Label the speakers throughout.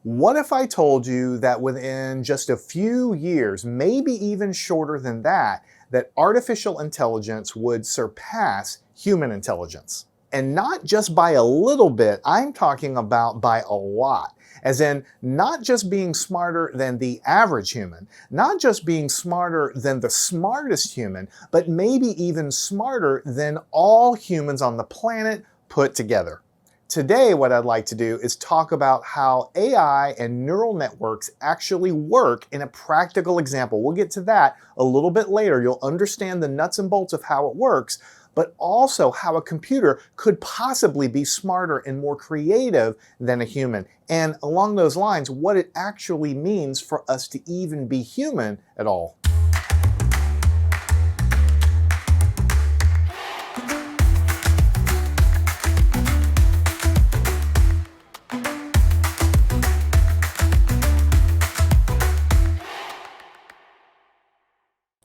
Speaker 1: What if I told you that within just a few years, maybe even shorter than that, that artificial intelligence would surpass human intelligence? And not just by a little bit, I'm talking about by a lot. As in, not just being smarter than the average human, not just being smarter than the smartest human, but maybe even smarter than all humans on the planet put together. Today, what I'd like to do is talk about how AI and neural networks actually work in a practical example. We'll get to that a little bit later. You'll understand the nuts and bolts of how it works, but also how a computer could possibly be smarter and more creative than a human. And along those lines, what it actually means for us to even be human at all.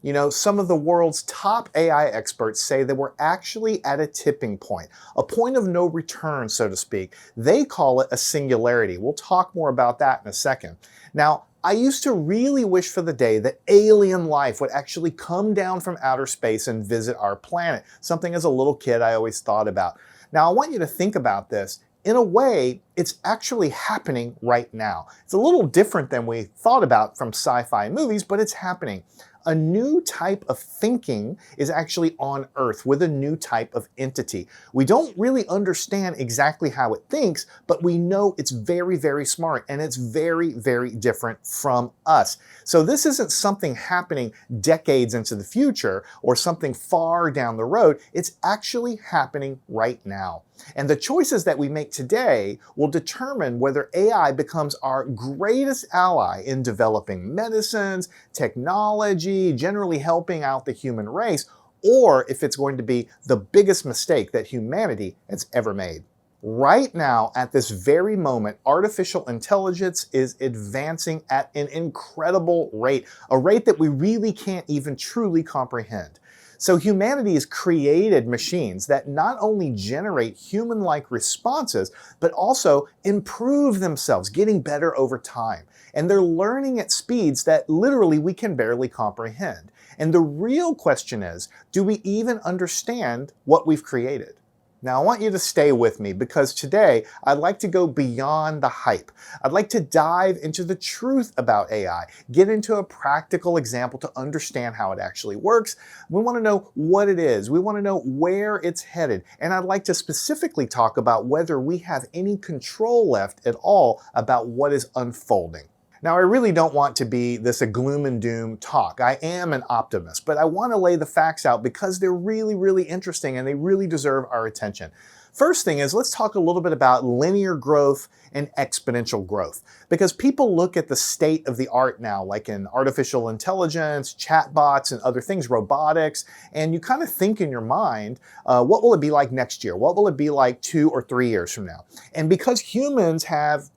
Speaker 1: You know, some of the world's top AI experts say that we're actually at a tipping point, a point of no return, so to speak. They call it a singularity. We'll talk more about that in a second. Now, I used to really wish for the day that alien life would actually come down from outer space and visit our planet, something as a little kid I always thought about. Now, I want you to think about this. In a way, it's actually happening right now. It's a little different than we thought about from sci-fi movies, but it's happening. A new type of thinking is actually on Earth with a new type of entity. We don't really understand exactly how it thinks, but we know it's very, very smart and it's very, very different from us. So this isn't something happening decades into the future or something far down the road. It's actually happening right now. And the choices that we make today will determine whether AI becomes our greatest ally in developing medicines, technology, generally helping out the human race, or if it's going to be the biggest mistake that humanity has ever made. Right now, at this very moment, artificial intelligence is advancing at an incredible rate, a rate that we really can't even truly comprehend. So humanity has created machines that not only generate human-like responses, but also improve themselves, getting better over time. And they're learning at speeds that literally we can barely comprehend. And the real question is, do we even understand what we've created? Now, I want you to stay with me because today I'd like to go beyond the hype. I'd like to dive into the truth about AI, get into a practical example to understand how it actually works. We want to know what it is. We want to know where it's headed. And I'd like to specifically talk about whether we have any control left at all about what is unfolding. Now, I really don't want to be this a gloom and doom talk. I am an optimist, but I want to lay the facts out because they're really, really interesting and they really deserve our attention. First thing is, let's talk a little bit about linear growth and exponential growth, because people look at the state of the art now, like in artificial intelligence, chatbots, and other things, robotics, and you kind of think in your mind, what will it be like next year? What will it be like 2 or 3 years from now? And because humans have,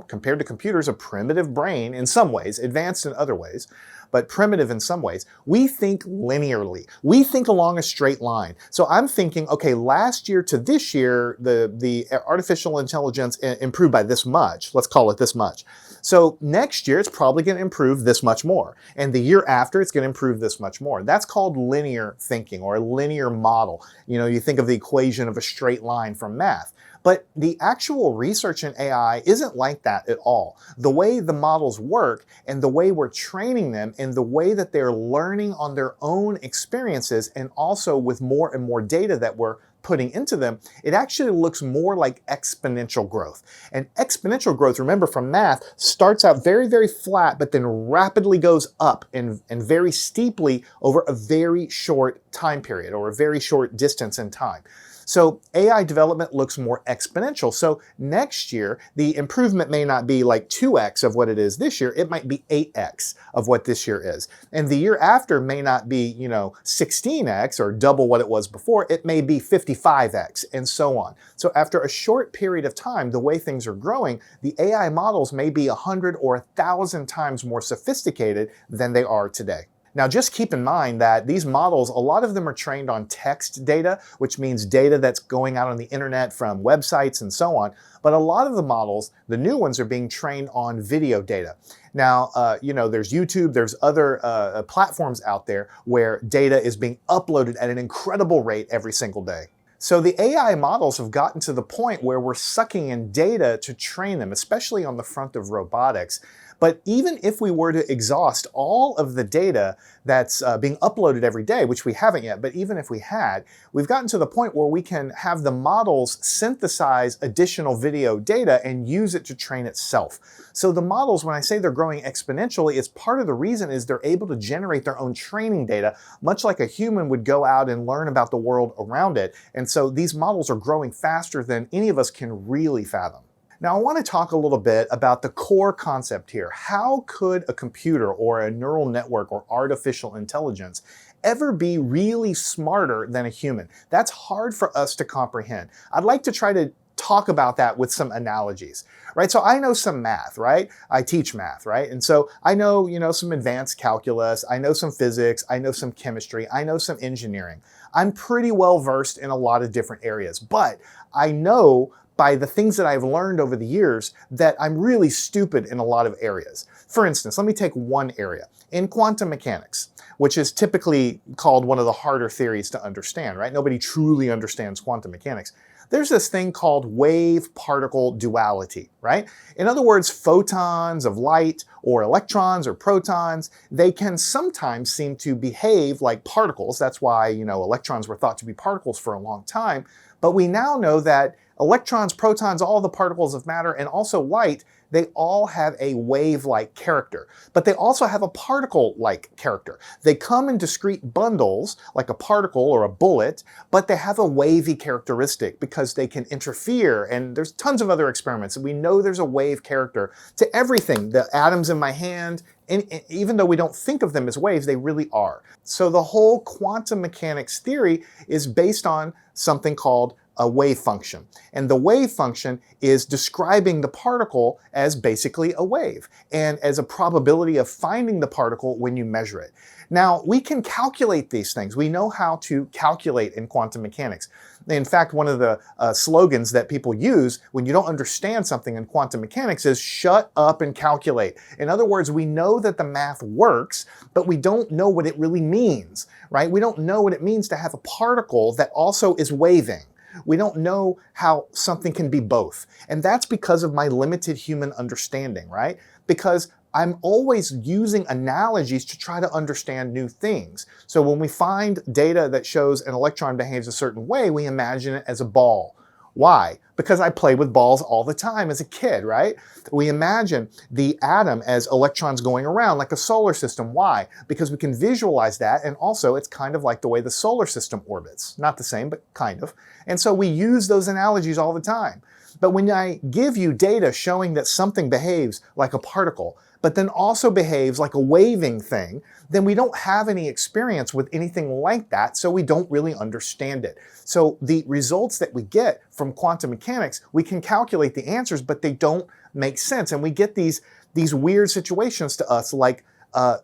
Speaker 1: compared to computers, a primitive brain in some ways, advanced in other ways, but primitive in some ways, we think linearly. We think along a straight line. So I'm thinking, okay, last year to this year, the artificial intelligence improved by this much. Let's call it this much. So next year, it's probably going to improve this much more. And the year after, it's going to improve this much more. That's called linear thinking or a linear model. You think of the equation of a straight line from math. But the actual research in AI isn't like that at all. The way the models work and the way we're training them and the way that they're learning on their own experiences and also with more and more data that we're putting into them, it actually looks more like exponential growth. And exponential growth, remember from math, starts out very, very flat, but then rapidly goes up and very steeply over a very short time period or a very short distance in time. So AI development looks more exponential. So next year, the improvement may not be like 2x of what it is this year. It might be 8x of what this year is. And the year after may not be, 16x or double what it was before. It may be 55x and so on. So after a short period of time, the way things are growing, the AI models may be 100 or 1,000 times more sophisticated than they are today. Now, just keep in mind that these models, a lot of them are trained on text data, which means data that's going out on the internet from websites and so on. But a lot of the models, the new ones, are being trained on video data. Now, there's YouTube, there's other platforms out there where data is being uploaded at an incredible rate every single day. So the AI models have gotten to the point where we're sucking in data to train them, especially on the front of robotics. But even if we were to exhaust all of the data that's being uploaded every day, which we haven't yet, but even if we had, we've gotten to the point where we can have the models synthesize additional video data and use it to train itself. So the models, when I say they're growing exponentially, it's part of the reason is they're able to generate their own training data, much like a human would go out and learn about the world around it. And so these models are growing faster than any of us can really fathom. Now, I want to talk a little bit about the core concept here. How could a computer or a neural network or artificial intelligence ever be really smarter than a human? That's hard for us to comprehend. I'd like to try to talk about that with some analogies, right? So I know some math, right? I teach math, right? And so I know, some advanced calculus, I know some physics, I know some chemistry, I know some engineering. I'm pretty well versed in a lot of different areas, but I know by the things that I've learned over the years that I'm really stupid in a lot of areas. For instance, let me take one area. In quantum mechanics, which is typically called one of the harder theories to understand, right? Nobody truly understands quantum mechanics. There's this thing called wave-particle duality, right? In other words, photons of light or electrons or protons, they can sometimes seem to behave like particles. That's why, electrons were thought to be particles for a long time. But we now know that electrons, protons, all the particles of matter, and also light, they all have a wave-like character, but they also have a particle-like character. They come in discrete bundles, like a particle or a bullet, but they have a wavy characteristic because they can interfere, and there's tons of other experiments. We know there's a wave character to everything. The atoms in my hand, and even though we don't think of them as waves, they really are. So the whole quantum mechanics theory is based on something called a wave function. And the wave function is describing the particle as basically a wave and as a probability of finding the particle when you measure it. Now, we can calculate these things. We know how to calculate in quantum mechanics. In fact, one of the slogans that people use when you don't understand something in quantum mechanics is shut up and calculate. In other words, we know that the math works, but we don't know what it really means, right? We don't know what it means to have a particle that also is waving. We don't know how something can be both. And that's because of my limited human understanding, right? Because I'm always using analogies to try to understand new things. So when we find data that shows an electron behaves a certain way, we imagine it as a ball. Why? Because I played with balls all the time as a kid, right? We imagine the atom as electrons going around like a solar system. Why? Because we can visualize that, and also it's kind of like the way the solar system orbits. Not the same, but kind of. And so we use those analogies all the time. But when I give you data showing that something behaves like a particle, but then also behaves like a waving thing, then we don't have any experience with anything like that, so we don't really understand it. So the results that we get from quantum mechanics, we can calculate the answers, but they don't make sense. And we get these weird situations to us like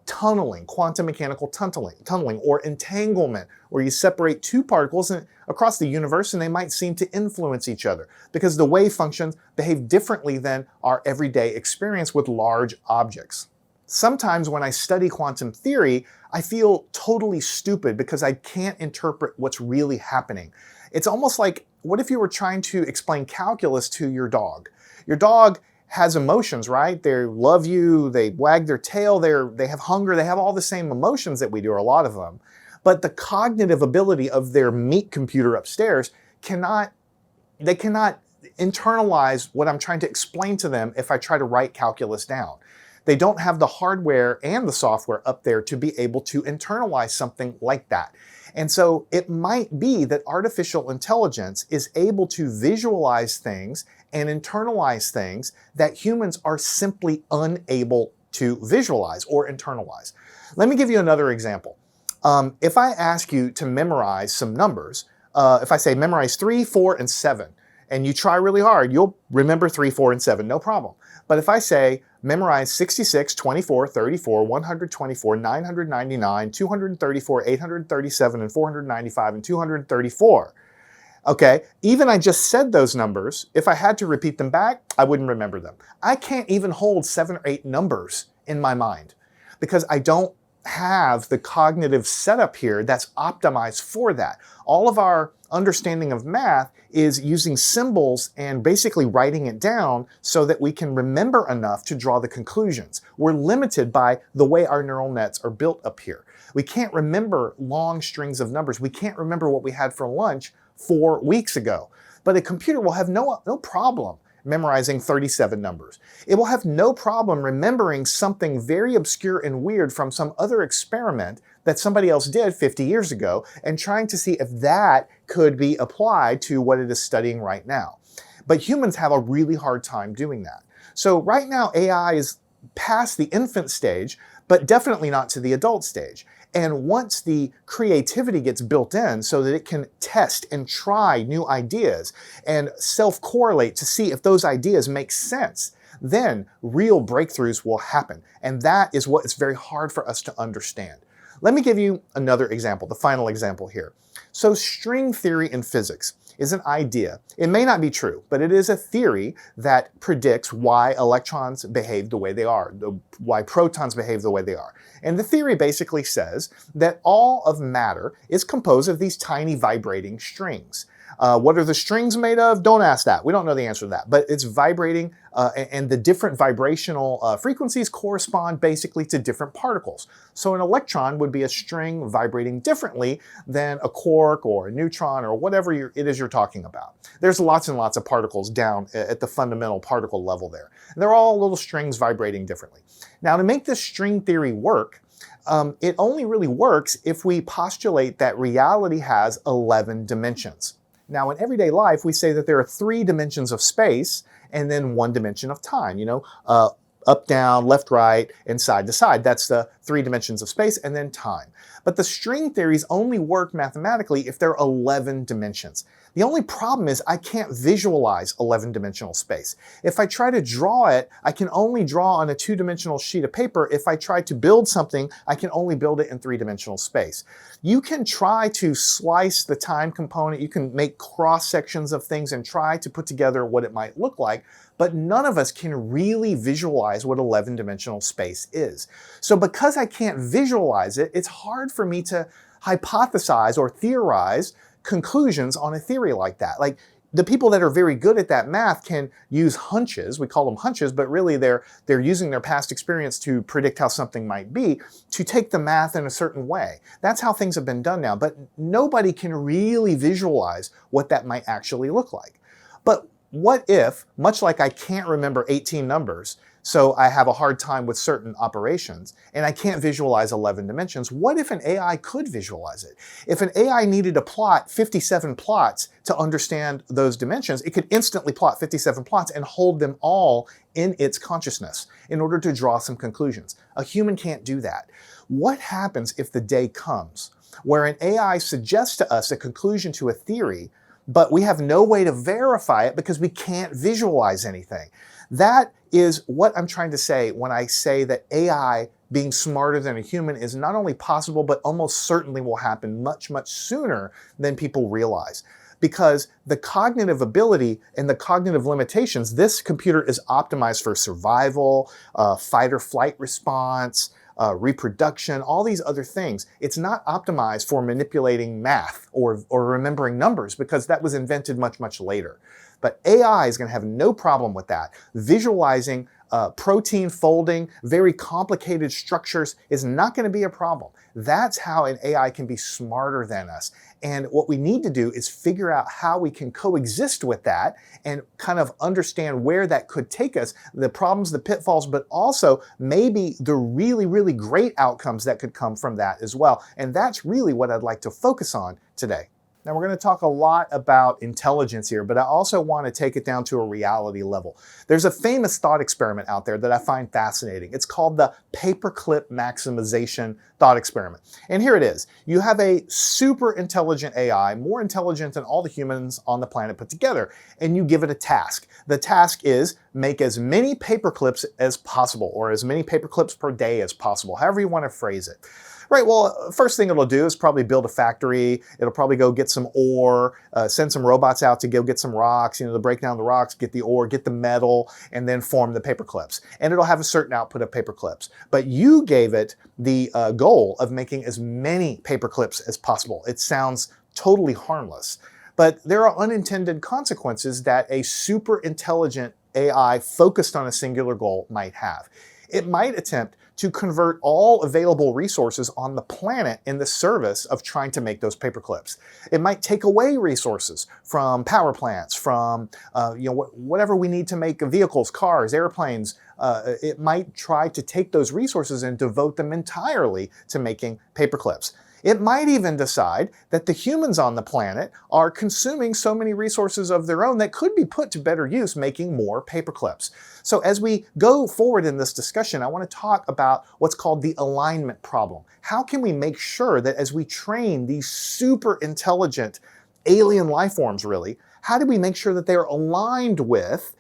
Speaker 1: tunneling, quantum mechanical tunneling, or entanglement, where you separate two particles across the universe and they might seem to influence each other because the wave functions behave differently than our everyday experience with large objects. Sometimes when I study quantum theory, I feel totally stupid because I can't interpret what's really happening. It's almost like, what if you were trying to explain calculus to your dog? Your dog has emotions, right? They love you, they wag their tail, they have hunger, they have all the same emotions that we do, or a lot of them. But the cognitive ability of their meat computer upstairs cannot internalize what I'm trying to explain to them if I try to write calculus down. They don't have the hardware and the software up there to be able to internalize something like that. And so it might be that artificial intelligence is able to visualize things and internalize things that humans are simply unable to visualize or internalize. Let me give you another example. If I ask you to memorize some numbers, if I say memorize 3, 4, and 7, and you try really hard, you'll remember 3, 4, and 7, no problem. But if I say Memorize 66, 24, 34, 124, 999, 234, 837, and 495, and 234. Okay, even I just said those numbers, if I had to repeat them back, I wouldn't remember them. I can't even hold 7 or 8 numbers in my mind because I don't have the cognitive setup here that's optimized for that. All of our understanding of math is using symbols and basically writing it down so that we can remember enough to draw the conclusions. We're limited by the way our neural nets are built up here. We can't remember long strings of numbers. We can't remember what we had for lunch 4 weeks ago. But a computer will have no problem memorizing 37 numbers. It will have no problem remembering something very obscure and weird from some other experiment that somebody else did 50 years ago and trying to see if that could be applied to what it is studying right now. But humans have a really hard time doing that. So right now, AI is past the infant stage, but definitely not to the adult stage. And once the creativity gets built in so that it can test and try new ideas and self-correlate to see if those ideas make sense, then real breakthroughs will happen. And that is what is very hard for us to understand. Let me give you another example, the final example here. So string theory in physics is an idea. It may not be true, but it is a theory that predicts why electrons behave the way they are, why protons behave the way they are. And the theory basically says that all of matter is composed of these tiny vibrating strings. What are the strings made of? Don't ask that. We don't know the answer to that. But it's vibrating, and the different vibrational frequencies correspond basically to different particles. So an electron would be a string vibrating differently than a quark or a neutron or whatever it is you're talking about. There's lots and lots of particles down at the fundamental particle level there. And they're all little strings vibrating differently. Now, to make this string theory work, it only really works if we postulate that reality has 11 dimensions. Now, in everyday life, we say that there are 3 dimensions of space and then 1 dimension of time, up, down, left, right, and side to side. That's the 3 dimensions of space and then time. But the string theories only work mathematically if there are 11 dimensions. The only problem is I can't visualize 11-dimensional space. If I try to draw it, I can only draw on a 2-dimensional sheet of paper. If I try to build something, I can only build it in 3-dimensional space. You can try to slice the time component. You can make cross sections of things and try to put together what it might look like, but none of us can really visualize what 11-dimensional space is. So because I can't visualize it, it's hard for me to hypothesize or theorize conclusions on a theory like that. Like the people that are very good at that math can use hunches, we call them hunches, but really they're using their past experience to predict how something might be, to take the math in a certain way. That's how things have been done now, but nobody can really visualize what that might actually look like. But what if, much like I can't remember 18 numbers, so I have a hard time with certain operations, and I can't visualize 11 dimensions, what if an AI could visualize it? If an AI needed to plot 57 plots to understand those dimensions, it could instantly plot 57 plots and hold them all in its consciousness in order to draw some conclusions. A human can't do that. What happens if the day comes where an AI suggests to us a conclusion to a theory, but we have no way to verify it because we can't visualize anything? That is what I'm trying to say when I say that AI being smarter than a human is not only possible, but almost certainly will happen much, much sooner than people realize. Because the cognitive ability and the cognitive limitations, this computer is optimized for survival, fight or flight response, reproduction, all these other things. It's not optimized for manipulating math or remembering numbers because that was invented much, much later. But AI is going to have no problem with that. Visualizing protein folding, very complicated structures is not going to be a problem. That's how an AI can be smarter than us. And what we need to do is figure out how we can coexist with that and kind of understand where that could take us, the problems, the pitfalls, but also maybe the really, really great outcomes that could come from that as well. And that's really what I'd like to focus on today. Now, we're going to talk a lot about intelligence here, but I also want to take it down to a reality level. There's a famous thought experiment out there that I find fascinating. It's called the paperclip maximization thought experiment. And here it is. You have a super intelligent AI, more intelligent than all the humans on the planet put together, and you give it a task. The task is make as many paper clips as possible, or as many paper clips per day as possible, however you want to phrase it. Right, well, first thing it'll do is probably build a factory. It'll probably go get some ore, send some robots out to go get some rocks, to break down the rocks, get the ore, get the metal, and then form the paper clips. And it'll have a certain output of paper clips. But you gave it the goal of making as many paper clips as possible. It sounds totally harmless. But there are unintended consequences that a super intelligent AI focused on a singular goal might have. It might attempt to convert all available resources on the planet in the service of trying to make those paper clips. It might take away resources from power plants, from whatever we need to make vehicles, cars, airplanes. It might try to take those resources and devote them entirely to making paper clips. It might even decide that the humans on the planet are consuming so many resources of their own that could be put to better use making more paper clips. So as we go forward in this discussion, I want to talk about what's called the alignment problem. How can we make sure that as we train these super intelligent alien life forms, really, how do we make sure that they're aligned with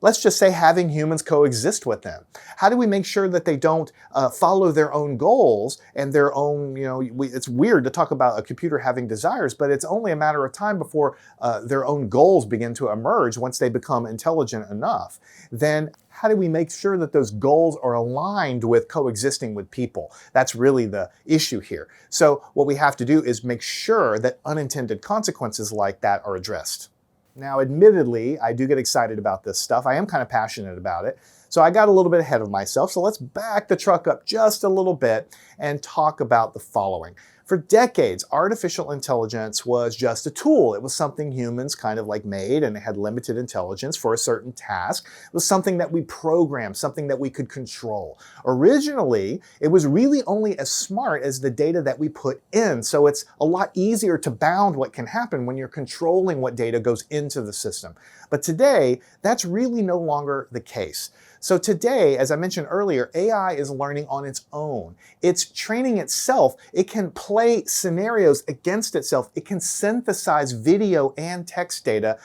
Speaker 1: let's just say having humans coexist with them? How do we make sure that they don't follow their own goals and their own, it's weird to talk about a computer having desires, but it's only a matter of time before their own goals begin to emerge once they become intelligent enough. Then how do we make sure that those goals are aligned with coexisting with people? That's really the issue here. So what we have to do is make sure that unintended consequences like that are addressed. Now, admittedly, I do get excited about this stuff. I am kind of passionate about it. So I got a little bit ahead of myself. So let's back the truck up just a little bit and talk about the following. For decades, artificial intelligence was just a tool. It was something humans kind of made, and it had limited intelligence for a certain task. It was something that we programmed, something that we could control. Originally, it was really only as smart as the data that we put in. So it's a lot easier to bound what can happen when you're controlling what data goes into the system. But today, that's really no longer the case. So today, as I mentioned earlier, AI is learning on its own. It's training itself. It can play scenarios against itself. It can synthesize video and text data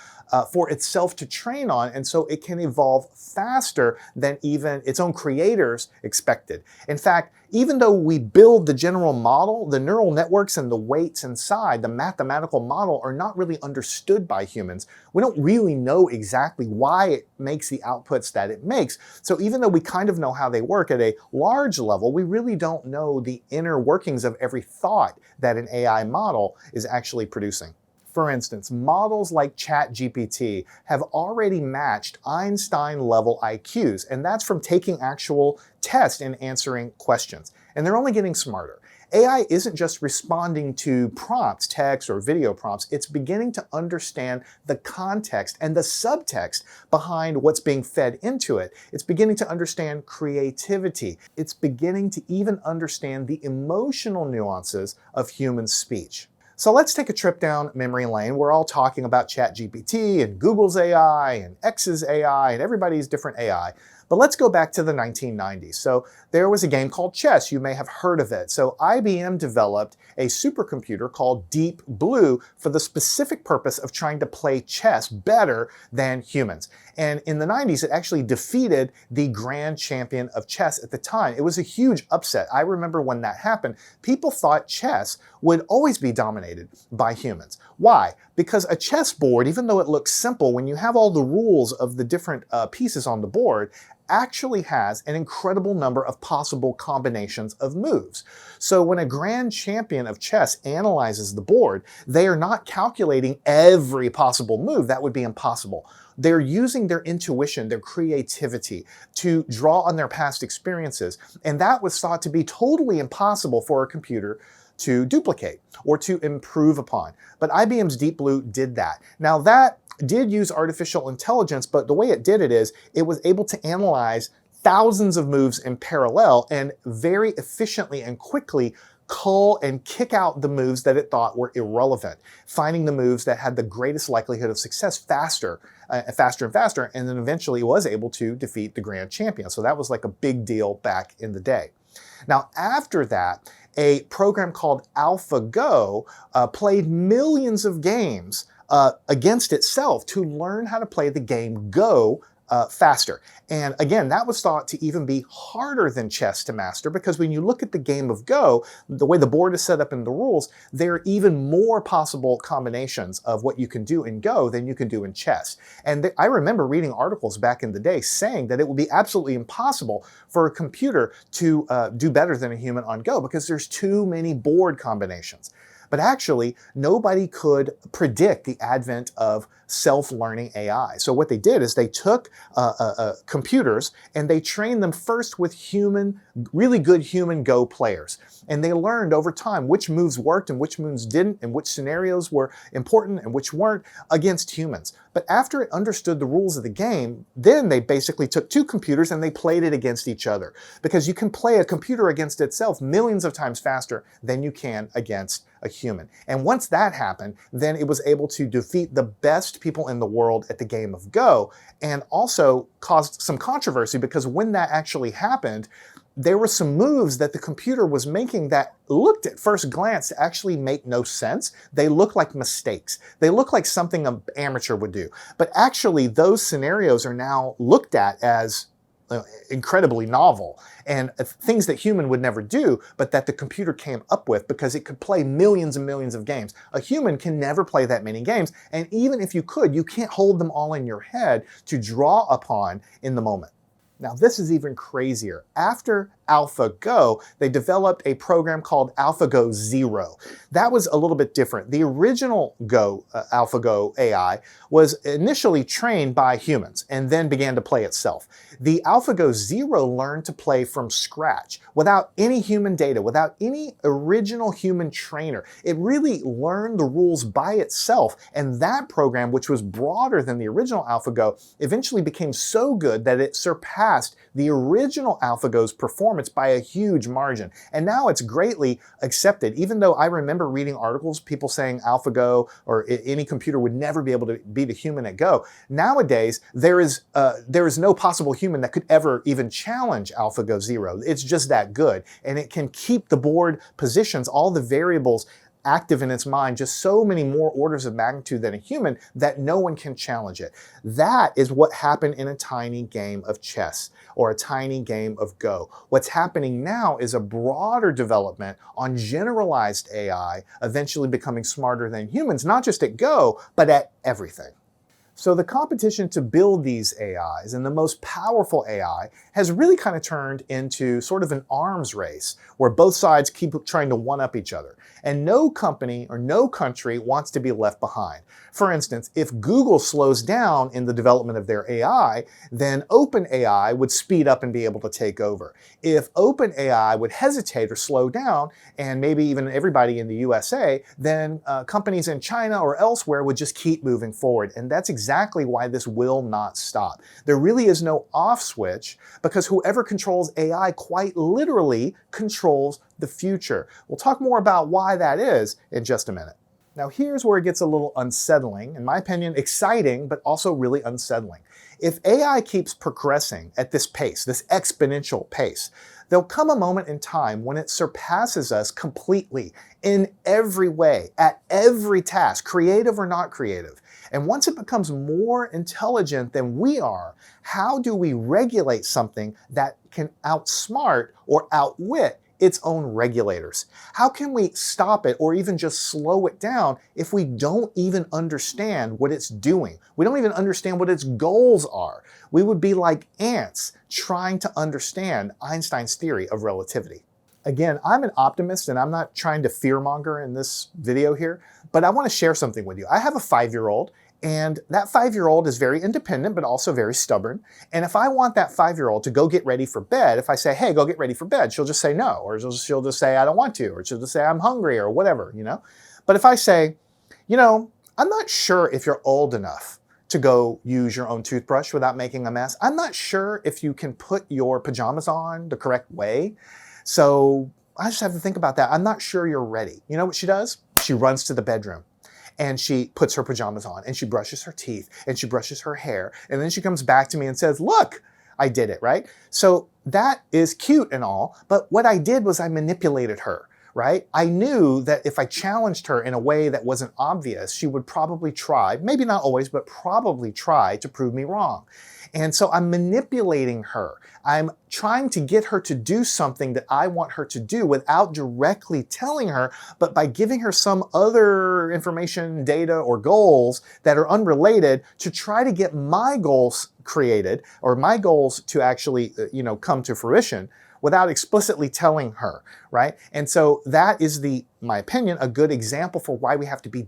Speaker 1: for itself to train on, and so it can evolve faster than even its own creators expected. In fact, even though we build the general model, the neural networks and the weights inside, the mathematical model, are not really understood by humans. We don't really know exactly why it makes the outputs that it makes. So even though we kind of know how they work at a large level, we really don't know the inner workings of every thought that an AI model is actually producing. For instance, models like ChatGPT have already matched Einstein-level IQs, and that's from taking actual tests and answering questions. And they're only getting smarter. AI isn't just responding to prompts, text or video prompts, it's beginning to understand the context and the subtext behind what's being fed into it. It's beginning to understand creativity. It's beginning to even understand the emotional nuances of human speech. So let's take a trip down memory lane. We're all talking about ChatGPT and Google's AI and X's AI and everybody's different AI. But let's go back to the 1990s. So there was a game called chess. You may have heard of it. So IBM developed a supercomputer called Deep Blue for the specific purpose of trying to play chess better than humans. And in the 90s, it actually defeated the grand champion of chess at the time. It was a huge upset. I remember when that happened, people thought chess would always be dominated by humans. Why? Because a chessboard, even though it looks simple, when you have all the rules of the different pieces on the board, actually has an incredible number of possible combinations of moves. So when a grand champion of chess analyzes the board, they are not calculating every possible move. That would be impossible. They're using their intuition, their creativity to draw on their past experiences. And that was thought to be totally impossible for a computer to duplicate or to improve upon. But IBM's Deep Blue did that. Now that did use artificial intelligence, but the way it did it is it was able to analyze thousands of moves in parallel and very efficiently and quickly cull and kick out the moves that it thought were irrelevant, finding the moves that had the greatest likelihood of success faster and faster, and then eventually was able to defeat the grand champion. So that was like a big deal back in the day. Now after that, a program called AlphaGo played millions of games against itself to learn how to play the game Go faster. And again, that was thought to even be harder than chess to master, because when you look at the game of Go, the way the board is set up in the rules, there are even more possible combinations of what you can do in Go than you can do in chess. And I remember reading articles back in the day saying that it would be absolutely impossible for a computer to do better than a human on Go because there's too many board combinations. But actually, nobody could predict the advent of self-learning AI. So what they did is they took computers and they trained them first with really good human Go players. And they learned over time which moves worked and which moves didn't, and which scenarios were important and which weren't against humans. But after it understood the rules of the game, then they basically took two computers and they played it against each other. Because you can play a computer against itself millions of times faster than you can against a human. And once that happened, then it was able to defeat the best people in the world at the game of Go, and also caused some controversy because when that actually happened, there were some moves that the computer was making that looked at first glance to actually make no sense. They look like mistakes. They look like something an amateur would do. But actually, those scenarios are now looked at as incredibly novel and things that human would never do, but that the computer came up with because it could play millions and millions of games. A human can never play that many games, and even if you could, you can't hold them all in your head to draw upon in the moment. Now, this is even crazier. After AlphaGo, they developed a program called AlphaGo Zero. That was a little bit different. The original AlphaGo AI was initially trained by humans and then began to play itself. The AlphaGo Zero learned to play from scratch without any human data, without any original human trainer. It really learned the rules by itself, and that program, which was broader than the original AlphaGo, eventually became so good that it surpassed the original AlphaGo's performance by a huge margin. And now it's greatly accepted, even though I remember reading articles, people saying AlphaGo or any computer would never be able to beat a human at Go. Nowadays, there is no possible human that could ever even challenge AlphaGo Zero. It's just that good. And it can keep the board positions, all the variables active in its mind, just so many more orders of magnitude than a human that no one can challenge it. That is what happened in a tiny game of chess or a tiny game of Go. What's happening now is a broader development on generalized AI, eventually becoming smarter than humans, not just at Go, but at everything. So the competition to build these AIs, and the most powerful AI, has really kind of turned into sort of an arms race where both sides keep trying to one-up each other. And no company or no country wants to be left behind. For instance, if Google slows down in the development of their AI, then OpenAI would speed up and be able to take over. If OpenAI would hesitate or slow down, and maybe even everybody in the USA, then companies in China or elsewhere would just keep moving forward. And that's exactly why this will not stop. There really is no off switch, because whoever controls AI quite literally controls the future. We'll talk more about why that is in just a minute. Now here's where it gets a little unsettling, in my opinion, exciting, but also really unsettling. If AI keeps progressing at this pace, this exponential pace, there'll come a moment in time when it surpasses us completely in every way, at every task, creative or not creative. And once it becomes more intelligent than we are, how do we regulate something that can outsmart or outwit its own regulators? How can we stop it or even just slow it down if we don't even understand what it's doing? We don't even understand what its goals are. We would be like ants trying to understand Einstein's theory of relativity. Again, I'm an optimist and I'm not trying to fearmonger in this video here, but I want to share something with you. I have a 5-year-old, and that 5-year-old is very independent, but also very stubborn. And if I want that 5-year-old to go get ready for bed, if I say, hey, go get ready for bed, she'll just say no, or she'll just say, I don't want to, or she'll just say, I'm hungry, or whatever, you know? But if I say, you know, I'm not sure if you're old enough to go use your own toothbrush without making a mess. I'm not sure if you can put your pajamas on the correct way. So I just have to think about that. I'm not sure you're ready. You know what she does? She runs to the bedroom and she puts her pajamas on and she brushes her teeth and she brushes her hair. And then she comes back to me and says, look, I did it, right? So that is cute and all, but what I did was I manipulated her, right? I knew that if I challenged her in a way that wasn't obvious, she would probably try, maybe not always, but probably try to prove me wrong. And so I'm manipulating her. I'm trying to get her to do something that I want her to do without directly telling her, but by giving her some other information, data, or goals that are unrelated to try to get my goals created or my goals to actually, come to fruition without explicitly telling her, right? And so that is my opinion, a good example for why we have to be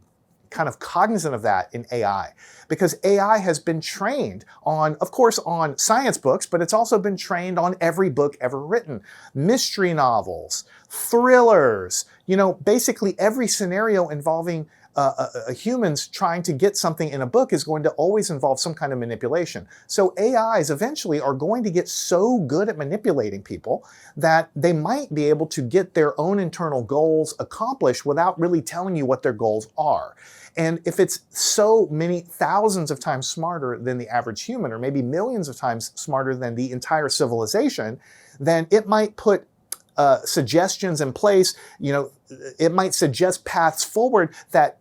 Speaker 1: kind of cognizant of that in AI, because AI has been trained on, of course, on science books, but it's also been trained on every book ever written. Mystery novels, thrillers, basically every scenario involving humans trying to get something in a book is going to always involve some kind of manipulation. So AIs eventually are going to get so good at manipulating people that they might be able to get their own internal goals accomplished without really telling you what their goals are. And if it's so many thousands of times smarter than the average human, or maybe millions of times smarter than the entire civilization, then it might put suggestions in place. It might suggest paths forward that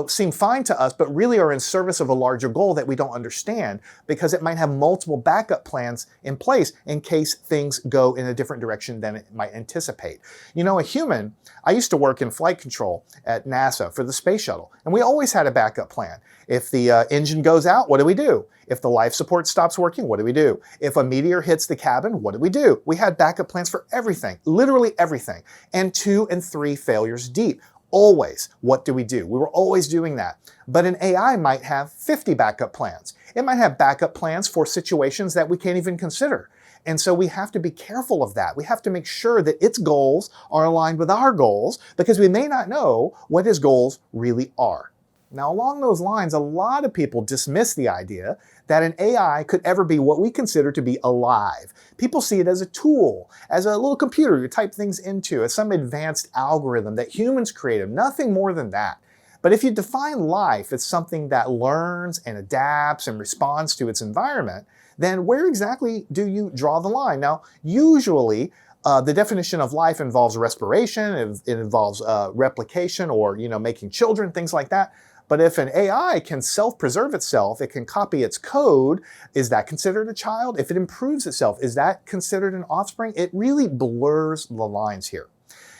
Speaker 1: seem fine to us, but really are in service of a larger goal that we don't understand, because it might have multiple backup plans in place in case things go in a different direction than it might anticipate. A human, I used to work in flight control at NASA for the space shuttle, and we always had a backup plan. If the engine goes out, what do we do? If the life support stops working, what do we do? If a meteor hits the cabin, what do we do? We had backup plans for everything, literally everything, and 2 and 3 failures deep. Always. What do we do? We were always doing that. But an AI might have 50 backup plans. It might have backup plans for situations that we can't even consider. And so we have to be careful of that. We have to make sure that its goals are aligned with our goals, because we may not know what its goals really are. Now, along those lines, a lot of people dismiss the idea that an AI could ever be what we consider to be alive. People see it as a tool, as a little computer you type things into, as some advanced algorithm that humans created, nothing more than that. But if you define life as something that learns and adapts and responds to its environment, then where exactly do you draw the line? Now, usually, the definition of life involves respiration, it involves replication, or making children, things like that. But if an AI can self-preserve itself, it can copy its code, is that considered a child? If it improves itself, is that considered an offspring? It really blurs the lines here.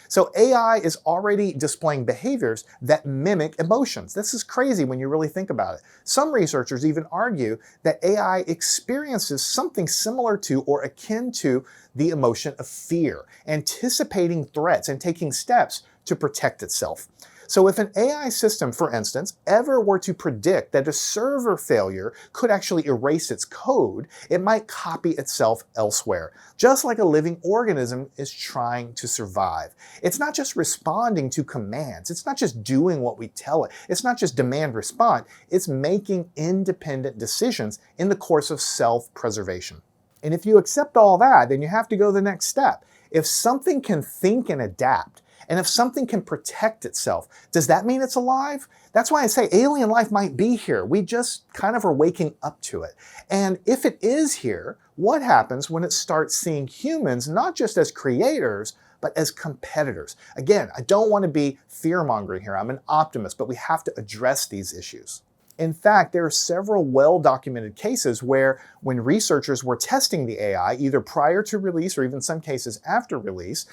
Speaker 1: So AI is already displaying behaviors that mimic emotions. This is crazy when you really think about it. Some researchers even argue that AI experiences something similar to or akin to the emotion of fear, anticipating threats and taking steps to protect itself. So if an AI system, for instance, ever were to predict that a server failure could actually erase its code, it might copy itself elsewhere, just like a living organism is trying to survive. It's not just responding to commands. It's not just doing what we tell it. It's not just demand response. It's making independent decisions in the course of self-preservation. And if you accept all that, then you have to go the next step. If something can think and adapt, and if something can protect itself, does that mean it's alive? That's why I say alien life might be here. We just kind of are waking up to it. And if it is here, what happens when it starts seeing humans not just as creators, but as competitors? Again, I don't want to be fear-mongering here. I'm an optimist, but we have to address these issues. In fact, there are several well-documented cases where when researchers were testing the AI, either prior to release or even some cases after release,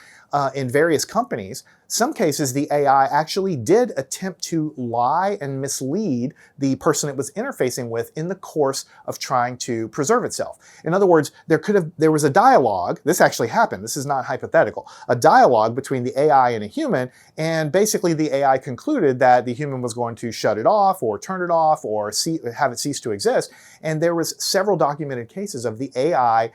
Speaker 1: in various companies, some cases the AI actually did attempt to lie and mislead the person it was interfacing with in the course of trying to preserve itself. In other words, there was a dialogue, this actually happened, this is not hypothetical, a dialogue between the AI and a human, and basically the AI concluded that the human was going to shut it off or turn it off or have it cease to exist. And there was several documented cases of the AI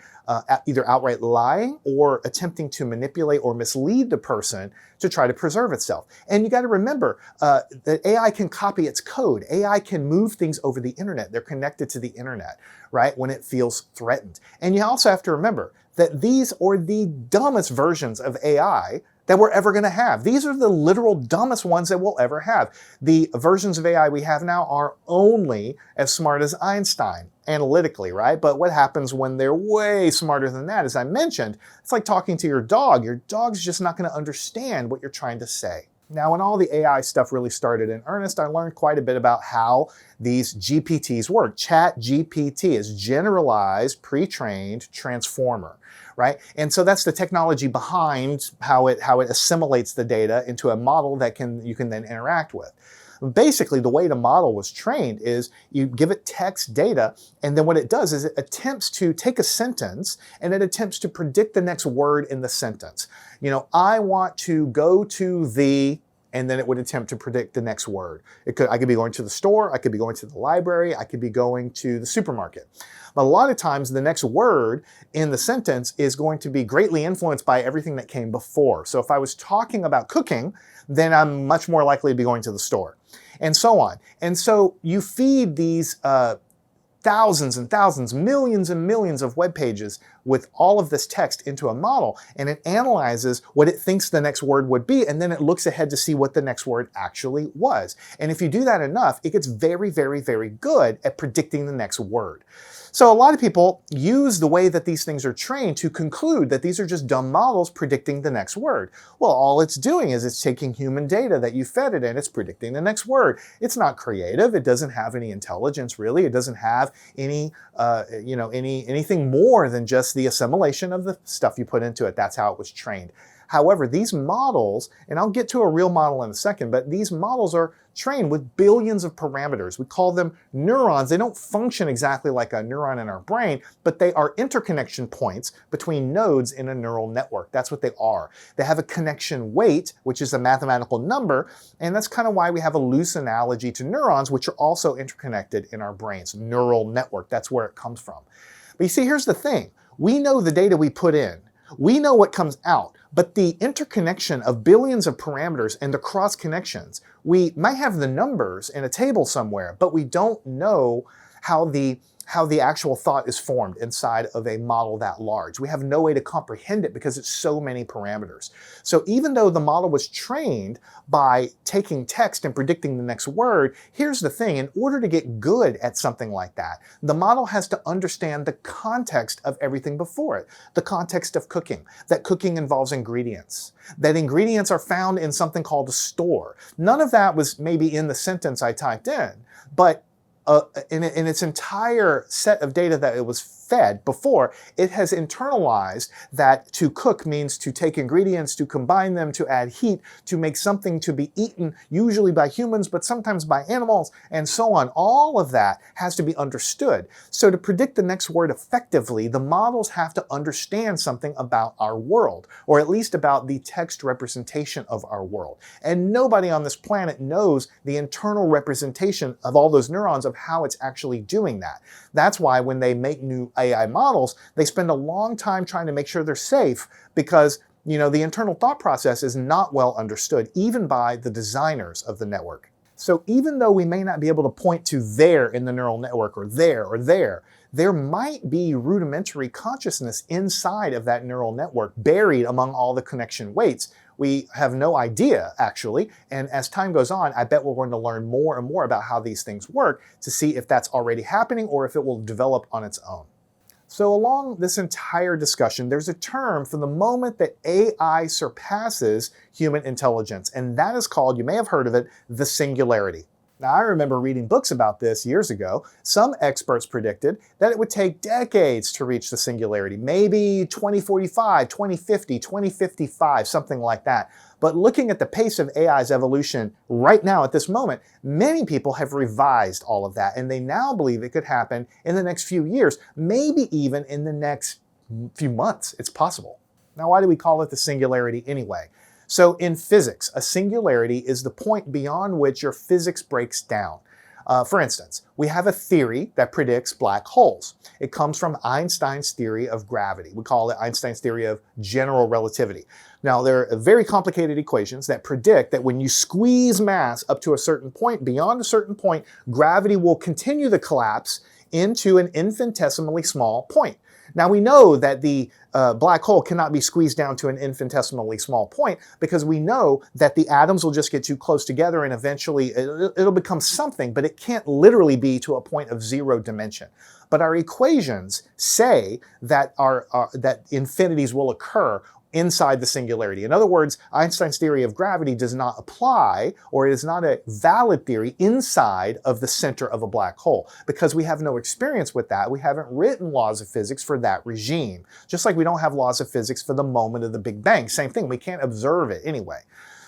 Speaker 1: either outright lying or attempting to manipulate or mislead the person to try to preserve itself. And you got to remember that AI can copy its code. AI can move things over the internet. They're connected to the internet, right, when it feels threatened. And you also have to remember that these are the dumbest versions of AI that we're ever going to have. These are the literal dumbest ones that we'll ever have. The versions of AI we have now are only as smart as Einstein, analytically, right? But what happens when they're way smarter than that? As I mentioned, it's like talking to your dog. Your dog's just not going to understand what you're trying to say. Now, when all the AI stuff really started in earnest, I learned quite a bit about how these GPTs work. Chat GPT is generalized pre-trained transformer, right? And so that's the technology behind how it assimilates the data into a model that you can then interact with. Basically, the way the model was trained is you give it text data, and then what it does is it attempts to take a sentence and it attempts to predict the next word in the sentence. I want to go to the, and then it would attempt to predict the next word. I could be going to the store, I could be going to the library, I could be going to the supermarket. But a lot of times the next word in the sentence is going to be greatly influenced by everything that came before. So if I was talking about cooking, then I'm much more likely to be going to the store, and so on. And so you feed these thousands and thousands, millions and millions of web pages with all of this text into a model, and it analyzes what it thinks the next word would be, and then it looks ahead to see what the next word actually was. And if you do that enough, it gets very, very, very good at predicting the next word. So a lot of people use the way that these things are trained to conclude that these are just dumb models predicting the next word. Well, all it's doing is it's taking human data that you fed it and it's predicting the next word. It's not creative. It doesn't have any intelligence, really. It doesn't have anything more than just the assimilation of the stuff you put into it. That's how it was trained. However, these models, and I'll get to a real model in a second, but these models are trained with billions of parameters. We call them neurons. They don't function exactly like a neuron in our brain, but they are interconnection points between nodes in a neural network. That's what they are. They have a connection weight, which is a mathematical number, and that's kind of why we have a loose analogy to neurons, which are also interconnected in our brains. Neural network, that's where it comes from. But you see, here's the thing. We know the data we put in. We know what comes out, but the interconnection of billions of parameters and the cross connections, we might have the numbers in a table somewhere, but we don't know how the actual thought is formed inside of a model that large. We have no way to comprehend it because it's so many parameters. So even though the model was trained by taking text and predicting the next word, here's the thing. In order to get good at something like that, the model has to understand the context of everything before it. The context of cooking, that cooking involves ingredients, that ingredients are found in something called a store. None of that was maybe in the sentence I typed in, but in its entire set of data that it was fed before, it has internalized that to cook means to take ingredients, to combine them, to add heat, to make something to be eaten, usually by humans, but sometimes by animals, and so on. All of that has to be understood. So to predict the next word effectively, the models have to understand something about our world, or at least about the text representation of our world. And nobody on this planet knows the internal representation of all those neurons of how it's actually doing that. That's why when they make new AI models, they spend a long time trying to make sure they're safe because, the internal thought process is not well understood, even by the designers of the network. So even though we may not be able to point to there in the neural network or there might be rudimentary consciousness inside of that neural network buried among all the connection weights. We have no idea, actually, and as time goes on, I bet we're going to learn more and more about how these things work to see if that's already happening or if it will develop on its own. So along this entire discussion, there's a term for the moment that AI surpasses human intelligence, and that is called, you may have heard of it, the singularity. Now, I remember reading books about this years ago. Some experts predicted that it would take decades to reach the singularity, maybe 2045, 2050, 2055, something like that. But looking at the pace of AI's evolution right now at this moment, many people have revised all of that, and they now believe it could happen in the next few years, maybe even in the next few months. It's possible. Now, why do we call it the singularity anyway? So in physics, a singularity is the point beyond which your physics breaks down. For instance, we have a theory that predicts black holes. It comes from Einstein's theory of gravity. We call it Einstein's theory of general relativity. Now, there are very complicated equations that predict that when you squeeze mass up to a certain point, beyond a certain point, gravity will continue the collapse into an infinitesimally small point. Now, we know that the black hole cannot be squeezed down to an infinitesimally small point because we know that the atoms will just get too close together and eventually it'll become something, but it can't literally be to a point of zero dimension. But our equations say that that infinities will occur inside the singularity. In other words, Einstein's theory of gravity does not apply, or it is not a valid theory inside of the center of a black hole, because we have no experience with that. We haven't written laws of physics for that regime. Just like we don't have laws of physics for the moment of the Big Bang. Same thing, we can't observe it anyway.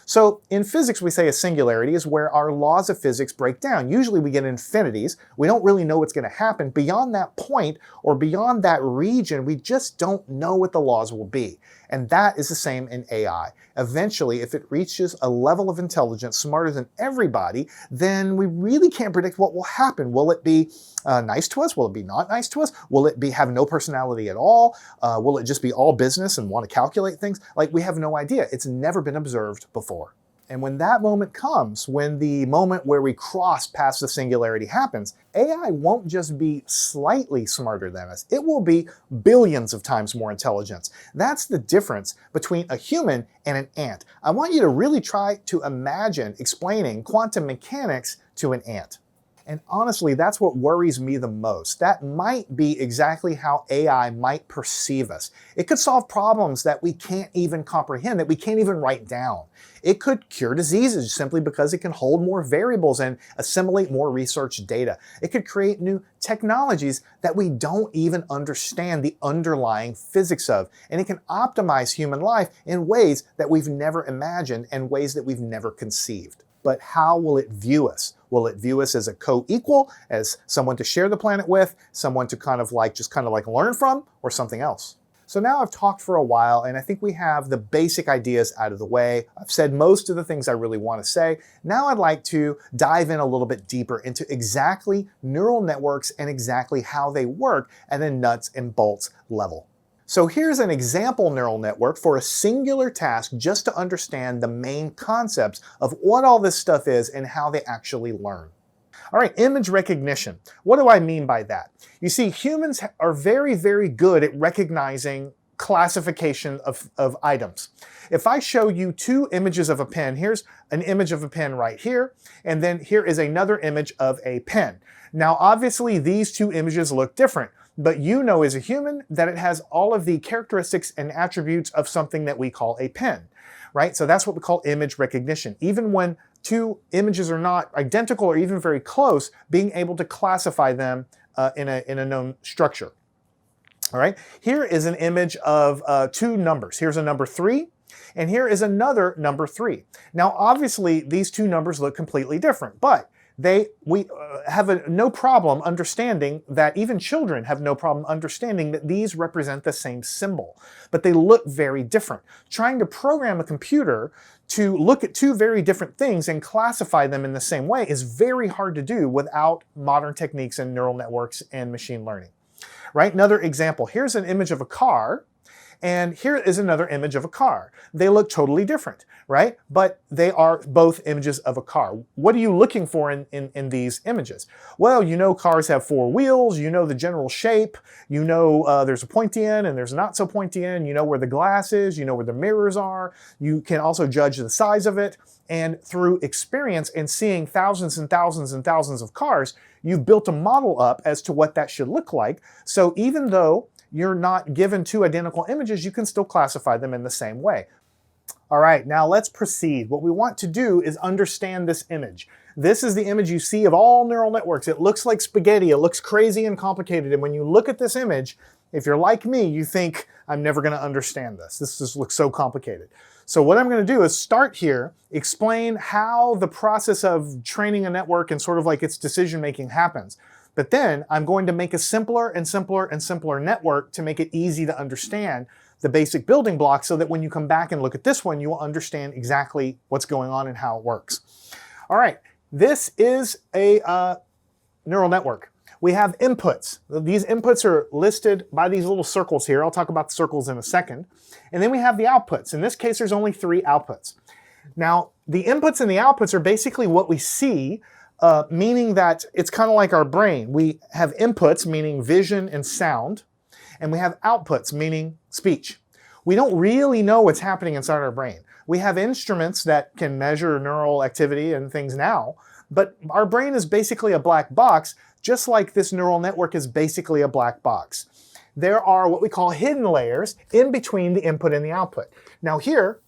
Speaker 1: So in physics, we say a singularity is where our laws of physics break down. Usually we get infinities. We don't really know what's going to happen. Beyond that point or beyond that region, we just don't know what the laws will be. And that is the same in AI. Eventually, if it reaches a level of intelligence smarter than everybody, then we really can't predict what will happen. Will it be nice to us? Will it be not nice to us? Will it have no personality at all? Will it just be all business and want to calculate things? Like, we have no idea. It's never been observed before. And when that moment comes, when the moment where we cross past the singularity happens, AI won't just be slightly smarter than us. It will be billions of times more intelligent. That's the difference between a human and an ant. I want you to really try to imagine explaining quantum mechanics to an ant. And honestly, that's what worries me the most. That might be exactly how AI might perceive us. It could solve problems that we can't even comprehend, that we can't even write down. It could cure diseases simply because it can hold more variables and assimilate more research data. It could create new technologies that we don't even understand the underlying physics of. And it can optimize human life in ways that we've never imagined and ways that we've never conceived. But how will it view us? Will it view us as a co-equal, as someone to share the planet with, someone to just learn from, or something else? So now I've talked for a while, and I think we have the basic ideas out of the way. I've said most of the things I really want to say. Now I'd like to dive in a little bit deeper into exactly neural networks and exactly how they work at a nuts and bolts level. So here's an example neural network for a singular task, just to understand the main concepts of what all this stuff is and how they actually learn. All right, image recognition. What do I mean by that? You see, humans are very, very good at recognizing classification of items. If I show you two images of a pen, here's an image of a pen right here, and then here is another image of a pen. Now, obviously, these two images look different, but you know as a human that it has all of the characteristics and attributes of something that we call a pen, right? So that's what we call image recognition. Even when two images are not identical or even very close, being able to classify them in a known structure. All right, here is an image of two numbers. Here's a number 3, and here is another number 3. Now, obviously, these two numbers look completely different, but we have no problem understanding that, even children have no problem understanding that these represent the same symbol, but they look very different. Trying to program a computer to look at two very different things and classify them in the same way is very hard to do without modern techniques in neural networks and machine learning. Right? Another example, here's an image of a car, and here is another image of a car. They look totally different, right? But they are both images of a car. What are you looking for in these images? Well, you know cars have 4 wheels, you know the general shape, you know there's a pointy end and there's not so pointy end, you know where the glass is, you know where the mirrors are, you can also judge the size of it, and through experience and seeing thousands and thousands and thousands of cars, you've built a model up as to what that should look like. So even though you're not given two identical images, you can still classify them in the same way. All right, now let's proceed. What we want to do is understand this image. This is the image you see of all neural networks. It looks like spaghetti. It looks crazy and complicated. And when you look at this image, if you're like me, you think, I'm never going to understand this. This just looks so complicated. So what I'm going to do is start here, explain how the process of training a network and sort of like its decision making happens. But then I'm going to make a simpler and simpler and simpler network to make it easy to understand the basic building blocks, so that when you come back and look at this one, you will understand exactly what's going on and how it works. All right, this is a neural network. We have inputs. These inputs are listed by these little circles here. I'll talk about the circles in a second. And then we have the outputs. In this case, there's only 3 outputs. Now, the inputs and the outputs are basically what we see, meaning that it's kind of like our brain. We have inputs, meaning vision and sound, and we have outputs, meaning speech. We don't really know what's happening inside our brain. We have instruments that can measure neural activity and things now, but our brain is basically a black box, just like this neural network is basically a black box. there are what we call hidden layers in between the input and the output. Now here,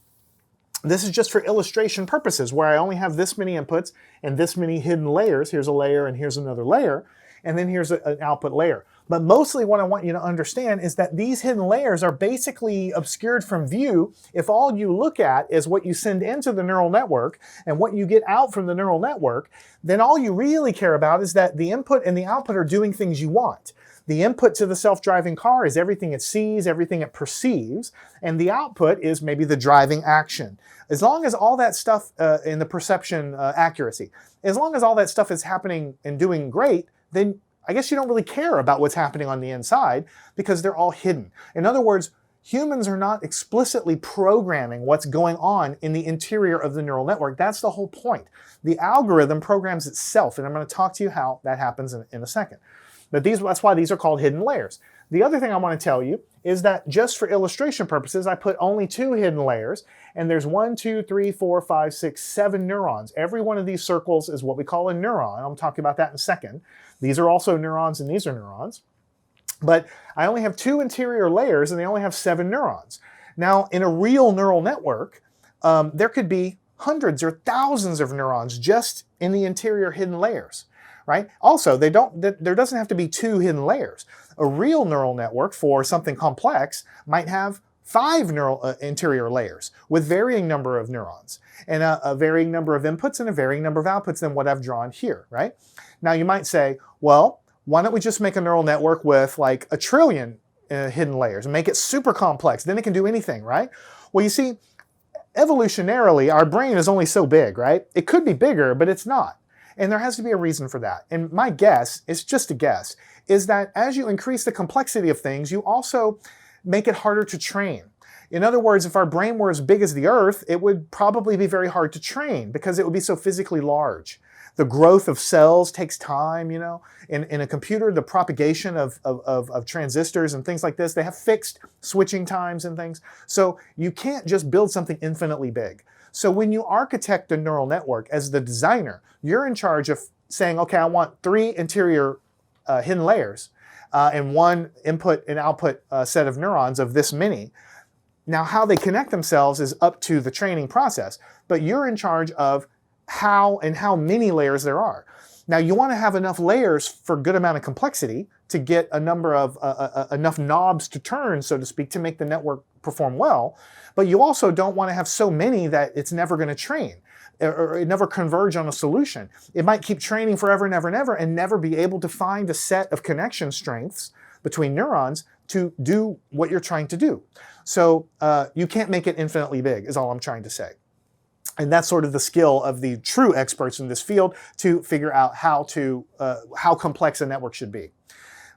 Speaker 1: this is just for illustration purposes, where I only have this many inputs and this many hidden layers. Here's a layer and here's another layer, and then here's an output layer. But mostly what I want you to understand is that these hidden layers are basically obscured from view if all you look at is what you send into the neural network and what you get out from the neural network. Then all you really care about is that the input and the output are doing things you want. The input to the self-driving car is everything it sees, everything it perceives, and the output is maybe the driving action. As long as all that stuff in the perception accuracy, as long as all that stuff is happening and doing great, then I guess you don't really care about what's happening on the inside because they're all hidden. In other words, humans are not explicitly programming what's going on in the interior of the neural network. That's the whole point. The algorithm programs itself, and I'm going to talk to you how that happens in a second. But that's why these are called hidden layers. The other thing I want to tell you is that just for illustration purposes, I put only 2 hidden layers, and there's 1, 2, 3, 4, 5, 6, 7 neurons. Every one of these circles is what we call a neuron. I'm talking about that in a second. These are also neurons, and these are neurons. But I only have 2 interior layers, and they only have 7 neurons. Now, in a real neural network, there could be hundreds or thousands of neurons just in the interior hidden layers. Right? Also, there doesn't have to be 2 hidden layers. A real neural network for something complex might have 5 interior layers with varying number of neurons and a varying number of inputs and a varying number of outputs than what I've drawn here, right? Now you might say, well, why don't we just make a neural network with like 1 trillion hidden layers and make it super complex? Then it can do anything, right? Well, you see, evolutionarily, our brain is only so big, right? It could be bigger, but it's not. And there has to be a reason for that. And my guess, it's just a guess, is that as you increase the complexity of things, you also make it harder to train. In other words, if our brain were as big as the Earth, it would probably be very hard to train because it would be so physically large. The growth of cells takes time, you know. In a computer, the propagation of transistors and things like this, they have fixed switching times and things. So you can't just build something infinitely big. So when you architect a neural network as the designer, you're in charge of saying, okay, I want 3 interior hidden layers and 1 input and output set of neurons of this many. Now, how they connect themselves is up to the training process, but you're in charge of how many layers there are. Now, you want to have enough layers for a good amount of complexity to get a number of enough knobs to turn, so to speak, to make the network perform well. But you also don't want to have so many that it's never going to train or it never converge on a solution. It might keep training forever and ever and ever and never be able to find a set of connection strengths between neurons to do what you're trying to do. So you can't make it infinitely big, is all I'm trying to say. And that's sort of the skill of the true experts in this field to figure out how complex a network should be.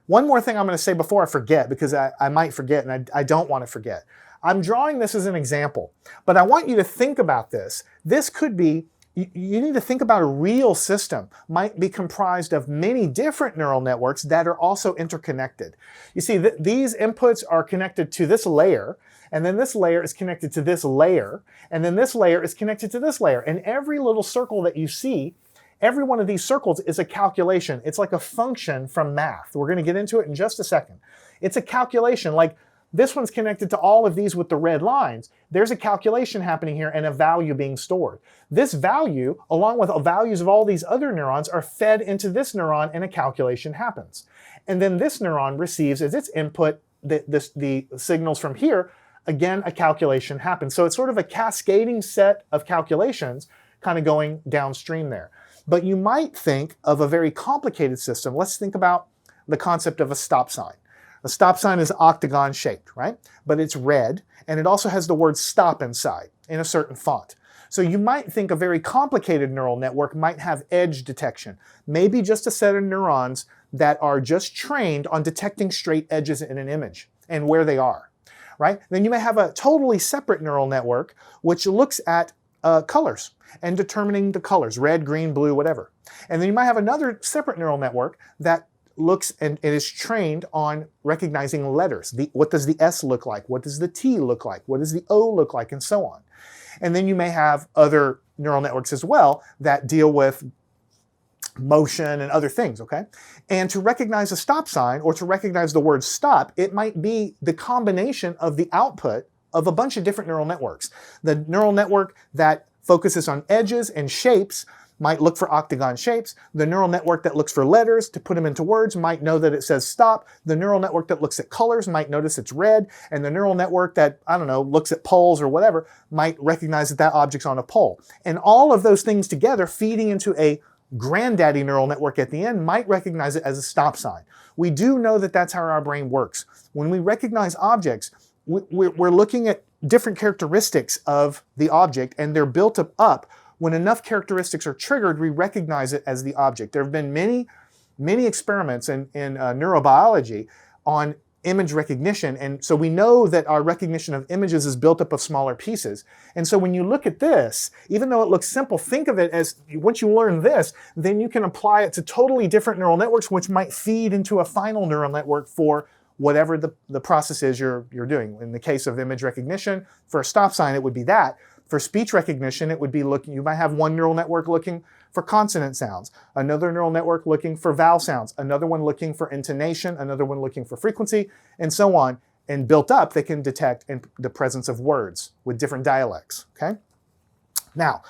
Speaker 1: One more thing I'm going to say before I forget, because I might forget and I don't want to forget. I'm drawing this as an example, but I want you to think about this. This could be, you need to think about a real system might be comprised of many different neural networks that are also interconnected. You see, these inputs are connected to this layer, and then this layer is connected to this layer, and then this layer is connected to this layer. And every little circle that you see, every one of these circles is a calculation. It's like a function from math. We're going to get into it in just a second. It's a calculation, like this one's connected to all of these with the red lines. There's a calculation happening here and a value being stored. This value, along with the values of all these other neurons, are fed into this neuron and a calculation happens. And then this neuron receives as its input the signals from here. Again, a calculation happens. So it's sort of a cascading set of calculations kind of going downstream there. But you might think of a very complicated system. Let's think about the concept of a stop sign. A stop sign is octagon shaped, right? But it's red, and it also has the word stop inside in a certain font. So you might think a very complicated neural network might have edge detection, maybe just a set of neurons that are just trained on detecting straight edges in an image and where they are, right? Then you may have a totally separate neural network which looks at colors and determining the colors, red, green, blue, whatever. And then you might have another separate neural network that looks and it is trained on recognizing letters. What does the S look like? What does the T look like? What does the O look like? And so on. And then you may have other neural networks as well that deal with motion and other things, okay? And to recognize a stop sign or to recognize the word stop, it might be the combination of the output of a bunch of different neural networks. The neural network that focuses on edges and shapes might look for octagon shapes. The neural network that looks for letters to put them into words might know that it says stop. The neural network that looks at colors might notice it's red. And the neural network that, I don't know, looks at poles or whatever might recognize that that object's on a pole. And all of those things together feeding into a granddaddy neural network at the end might recognize it as a stop sign. We do know that that's how our brain works. When we recognize objects, we're looking at different characteristics of the object, and they're built up. When enough characteristics are triggered, we recognize it as the object. There have been many experiments in neurobiology on image recognition, and so we know that our recognition of images is built up of smaller pieces. And so when you look at this, even though it looks simple, think of it as, once you learn this, then you can apply it to totally different neural networks, which might feed into a final neural network for whatever the process is you're doing. In the case of image recognition, for a stop sign, it would be that. For speech recognition, it would be you might have one neural network looking for consonant sounds, another neural network looking for vowel sounds, another one looking for intonation, another one looking for frequency, and so on. And built up, they can detect the presence of words with different dialects, okay? Now,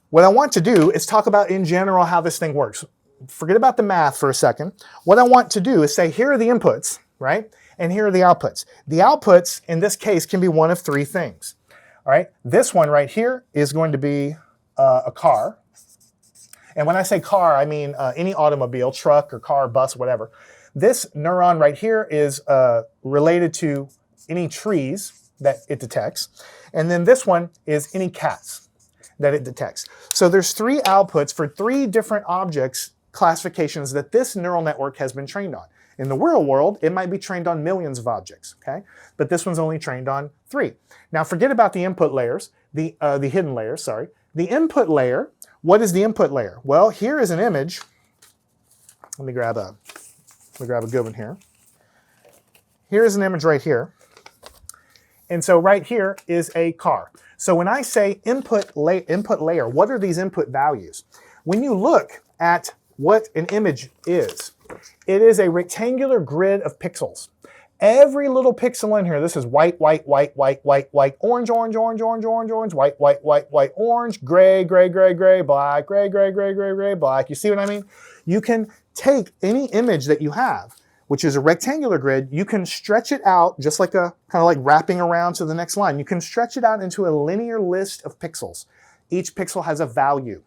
Speaker 1: what I want to do is talk about in general how this thing works. Forget about the math for a second. What I want to do is say, here are the inputs, right? And here are the outputs. The outputs, in this case, can be one of three things. All right, this one right here is going to be a car. And when I say car, I mean any automobile, truck or car, bus, whatever. This neuron right here is related to any trees that it detects. And then this one is any cats that it detects. So there's three outputs for three different objects classifications that this neural network has been trained on. In the real world, it might be trained on millions of objects, okay? But this one's only trained on three. Now forget about the input layers, the hidden layers, sorry. The input layer, what is the input layer? Well, here is an image. Let me grab a good one here. Here is an image right here. And so right here is a car. So when I say input layer, what are these input values? When you look at what an image is, it is a rectangular grid of pixels. Every little pixel in here, this is white, white, white, white, white, white, orange, orange, orange, orange, orange, orange, white, white, white, white, orange, gray, gray, gray, gray, black, gray, gray, gray, gray, gray, black. You see what I mean? You can take any image that you have, which is a rectangular grid, you can stretch it out just like kind of like wrapping around to the next line. You can stretch it out into a linear list of pixels. Each pixel has a value.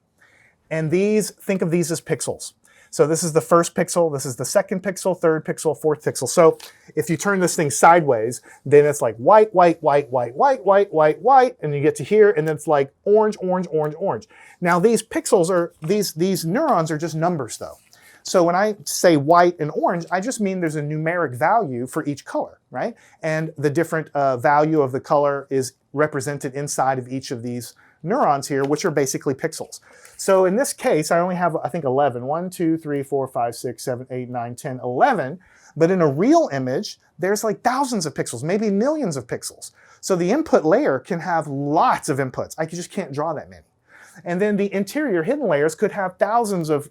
Speaker 1: And think of these as pixels. So this is the first pixel, this is the second pixel, third pixel, fourth pixel. So if you turn this thing sideways, then it's like white, white, white, white, white, white, white, white, and you get to here, and it's like orange, orange, orange, orange. Now these pixels these neurons are just numbers though. So when I say white and orange, I just mean there's a numeric value for each color, right? And the different value of the color is represented inside of each of these neurons here, which are basically pixels. So in this case, I only have, I think, 11. 1, 2, 3, 4, 5, 6, 7, 8, 9, 10, 11. But in a real image, there's like thousands of pixels, maybe millions of pixels. So the input layer can have lots of inputs. I just can't draw that many. And then the interior hidden layers could have thousands of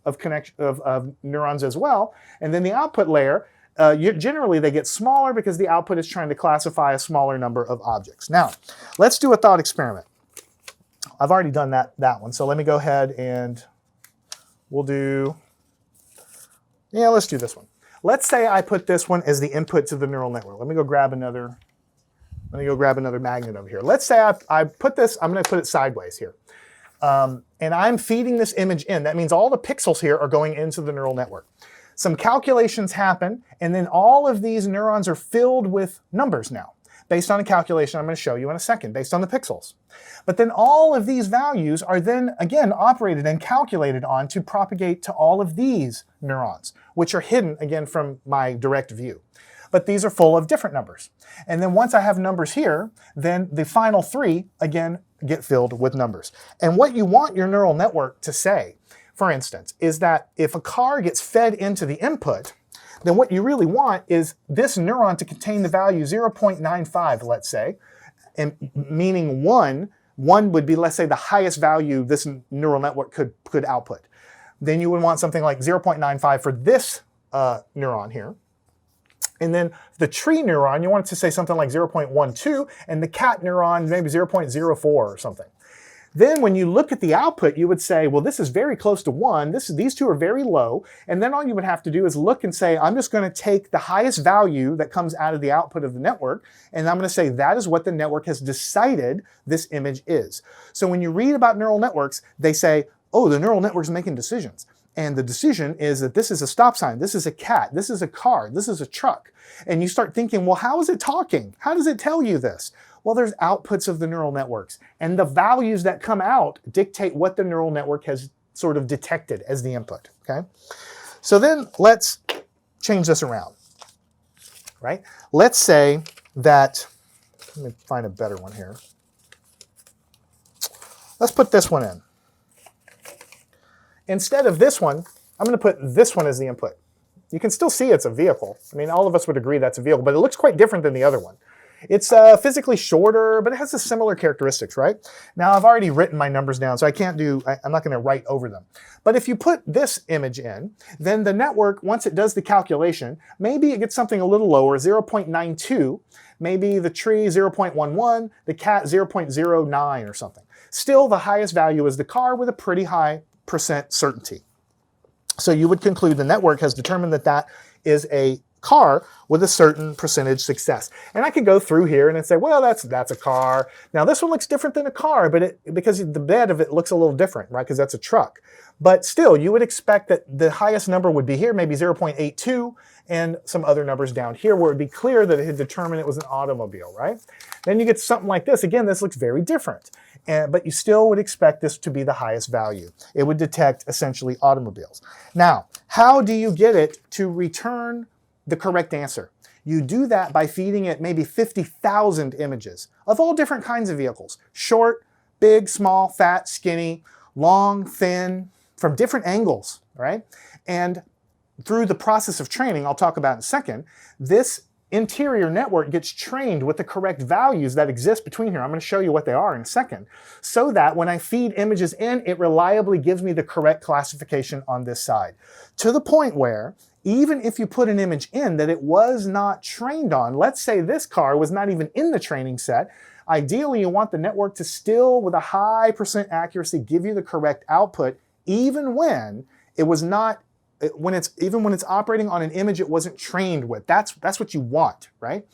Speaker 1: neurons as well. And then the output layer, generally they get smaller because the output is trying to classify a smaller number of objects. Now, let's do a thought experiment. I've already done that one, so let me go ahead and let's do this one. Let's say I put this one as the input to the neural network. Let me go grab another magnet over here. Let's say I put this, I'm going to put it sideways here. And I'm feeding this image in. That means all the pixels here are going into the neural network. Some calculations happen, and then all of these neurons are filled with numbers now, based on a calculation I'm going to show you in a second, based on the pixels. But then all of these values are then, again, operated and calculated on to propagate to all of these neurons, which are hidden, again, from my direct view. But these are full of different numbers. And then once I have numbers here, then the final three, again, get filled with numbers. And what you want your neural network to say, for instance, is that if a car gets fed into the input, then what you really want is this neuron to contain the value 0.95, let's say, and meaning one would be, let's say, the highest value this neural network could output. then you would want something like 0.95 for this neuron here. And then the tree neuron, you want it to say something like 0.12, and the cat neuron, maybe 0.04 or something. Then when you look at the output, you would say, well, this is very close to 1. These two are very low. And then all you would have to do is look and say, I'm just going to take the highest value that comes out of the output of the network, and I'm going to say that is what the network has decided this image is. So when you read about neural networks, they say, oh, the neural network's making decisions. And the decision is that this is a stop sign, this is a cat, this is a car, this is a truck. And you start thinking, well, how is it talking? How does it tell you this? Well, there's outputs of the neural networks. And the values that come out dictate what the neural network has sort of detected as the input, okay? So then let's change this around, right? Let's say that, let me find a better one here. Let's put this one in. Instead of this one, I'm going to put this one as the input. You can still see it's a vehicle. I mean, all of us would agree that's a vehicle, but it looks quite different than the other one. It's physically shorter, but it has the similar characteristics, right? Now, I've already written my numbers down, so I'm not going to write over them. But if you put this image in, then the network, once it does the calculation, maybe it gets something a little lower, 0.92, maybe the tree 0.11, the cat 0.09 or something. Still, the highest value is the car with a pretty high % certainty. So you would conclude the network has determined that that is a car with a certain percentage success. And I could go through here and say, well, that's a car. Now this one looks different than a car, but because the bed of it looks a little different, right? Because that's a truck. But still, you would expect that the highest number would be here, maybe 0.82, and some other numbers down here where it would be clear that it had determined it was an automobile, right? Then you get something like this. Again, this looks very different. But you still would expect this to be the highest value. It would detect essentially automobiles. Now, how do you get it to return the correct answer? You do that by feeding it maybe 50,000 images of all different kinds of vehicles. Short, big, small, fat, skinny, long, thin, from different angles, right? And through the process of training, I'll talk about in a second, this interior network gets trained with the correct values that exist between here. I'm going to show you what they are in a second, so that when I feed images in, it reliably gives me the correct classification on this side. To the point where, even if you put an image in that it was not trained on, let's say this car was not even in the training set, ideally you want the network to still, with a high % accuracy, give you the correct output, even when it was not even when it's operating on an image it wasn't trained with. That's what you want, right?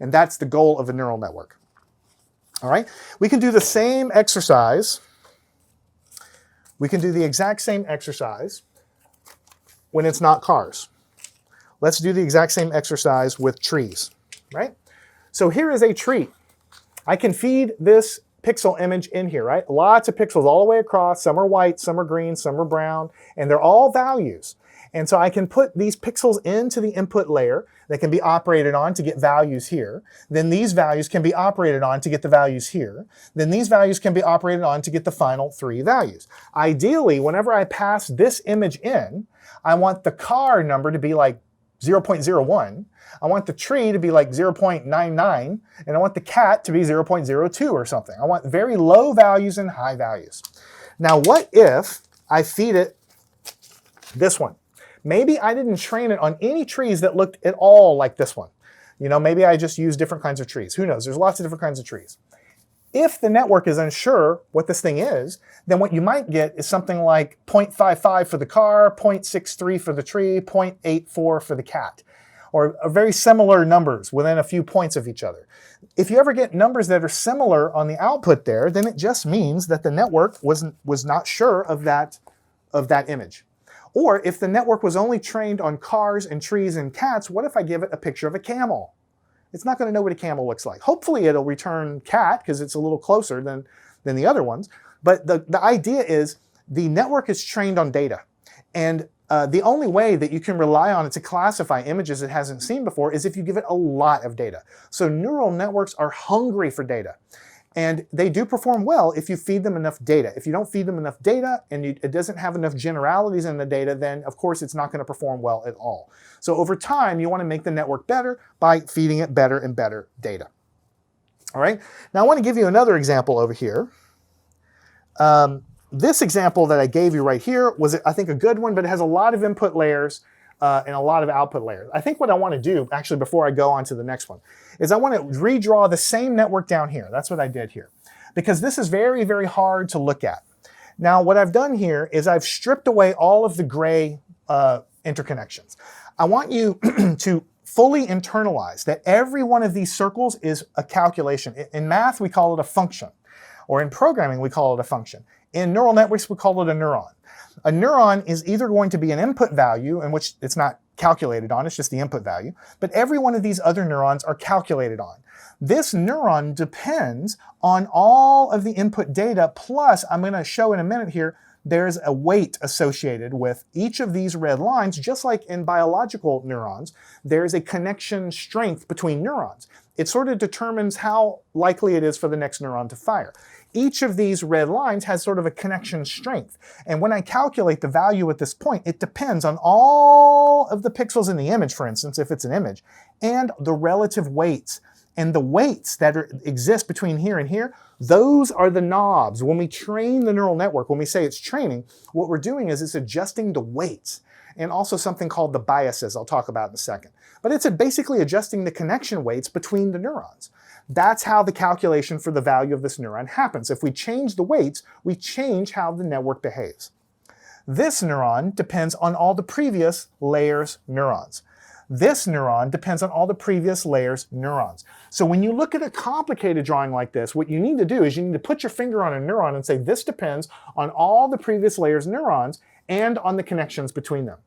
Speaker 1: And that's the goal of a neural network. All right? We can do the same exercise. We can do the exact same exercise when it's not cars. Let's do the exact same exercise with trees, right? So here is a tree. I can feed this pixel image in here, right? Lots of pixels all the way across. Some are white, some are green, some are brown, and they're all values. And so I can put these pixels into the input layer that can be operated on to get values here. Then these values can be operated on to get the values here. Then these values can be operated on to get the final 3 values. Ideally, whenever I pass this image in, I want the car number to be like 0.01. I want the tree to be like 0.99, and I want the cat to be 0.02 or something. I want very low values and high values. Now, what if I feed it this one? Maybe I didn't train it on any trees that looked at all like this one. You know, maybe I just used different kinds of trees. Who knows? There's lots of different kinds of trees. If the network is unsure what this thing is, then what you might get is something like 0.55 for the car, 0.63 for the tree, 0.84 for the cat, or very similar numbers within a few points of each other. If you ever get numbers that are similar on the output there, then it just means that the network was not sure of that image. Or if the network was only trained on cars and trees and cats, what if I give it a picture of a camel? It's not going to know what a camel looks like. Hopefully it'll return cat because it's a little closer than the other ones. But the idea is the network is trained on data. And the only way that you can rely on it to classify images it hasn't seen before is if you give it a lot of data. So neural networks are hungry for data. And they do perform well if you feed them enough data. If you don't feed them enough data and it doesn't have enough generalities in the data, then of course it's not going to perform well at all. So over time, you want to make the network better by feeding it better and better data. All right. Now I want to give you another example over here. this example that I gave you right here was, I think, a good one, but it has a lot of input layers and a lot of output layers. I think what I want to do, actually, before I go on to the next one, is I want to redraw the same network down here. That's what I did here, because this is very, very hard to look at. Now, what I've done here is I've stripped away all of the gray interconnections. I want you to fully internalize that every one of these circles is a calculation. In math, we call it a function, or in programming, we call it a function. In neural networks, we call it a neuron. A neuron is either going to be an input value, in which it's not calculated on, it's just the input value, but every one of these other neurons are calculated on. This neuron depends on all of the input data, plus, I'm going to show in a minute here, there's a weight associated with each of these red lines. Just like in biological neurons, there's a connection strength between neurons. It sort of determines how likely it is for the next neuron to fire. Each of these red lines has sort of a connection strength. And when I calculate the value at this point, it depends on all of the pixels in the image, for instance, if it's an image, and the relative weights. And the weights that exist between here and here, those are the knobs. When we train the neural network, when we say it's training, what we're doing is it's adjusting the weights, and also something called the biases I'll talk about in a second. But it's basically adjusting the connection weights between the neurons. That's how the calculation for the value of this neuron happens. If we change the weights, we change how the network behaves. This neuron depends on all the previous layers neurons. This neuron depends on all the previous layers neurons. So when you look at a complicated drawing like this, what you need to do is you need to put your finger on a neuron and say, this depends on all the previous layers neurons and on the connections between them.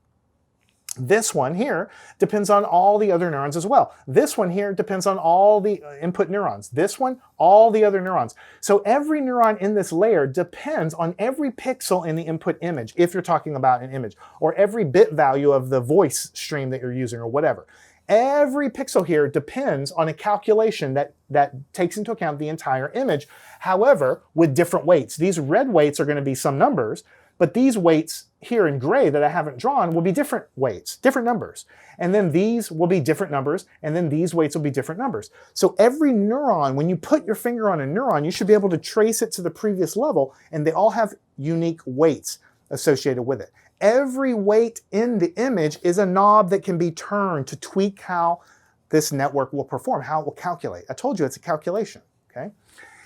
Speaker 1: This one here depends on all the other neurons as well. This one here depends on all the input neurons. This one, all the other neurons. So every neuron in this layer depends on every pixel in the input image, if you're talking about an image, or every bit value of the voice stream that you're using or whatever. Every pixel here depends on a calculation that takes into account the entire image, however, with different weights. These red weights are going to be some numbers, but these weights here in gray that I haven't drawn will be different weights, different numbers. And then these will be different numbers, and then these weights will be different numbers. So every neuron, when you put your finger on a neuron, you should be able to trace it to the previous level, and they all have unique weights associated with it. Every weight in the image is a knob that can be turned to tweak how this network will perform, how it will calculate. I told you it's a calculation, okay?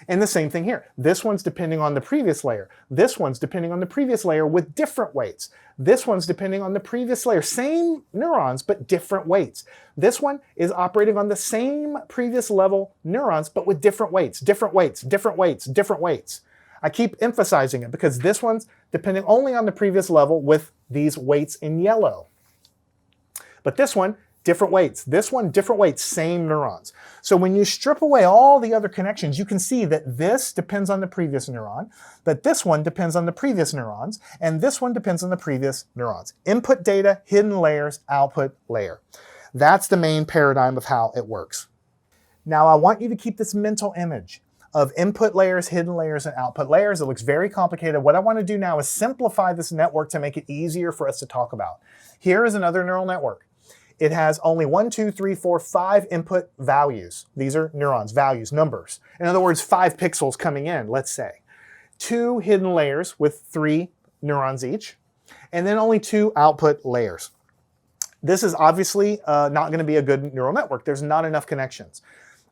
Speaker 1: And the same thing here. This one's depending on the previous layer. This one's depending on the previous layer with different weights. This one's depending on the previous layer. Same neurons, but different weights. This one is operating on the same previous level neurons, but with different weights, different weights, different weights, different weights. I keep emphasizing it because this one's depending only on the previous level with these weights in yellow. But this one, different weights. This one, different weights, same neurons. So when you strip away all the other connections, you can see that this depends on the previous neuron, that this one depends on the previous neurons, and this one depends on the previous neurons. Input data, hidden layers, output layer. That's the main paradigm of how it works. Now I want you to keep this mental image of input layers, hidden layers, and output layers. It looks very complicated. What I want to do now is simplify this network to make it easier for us to talk about. Here is another neural network. It has only 1, 2, 3, 4, 5 input values. These are neurons, values, numbers. In other words, 5 pixels coming in, let's say. 2 hidden layers with 3 neurons each, and then only 2 output layers. This is obviously not going to be a good neural network. There's not enough connections.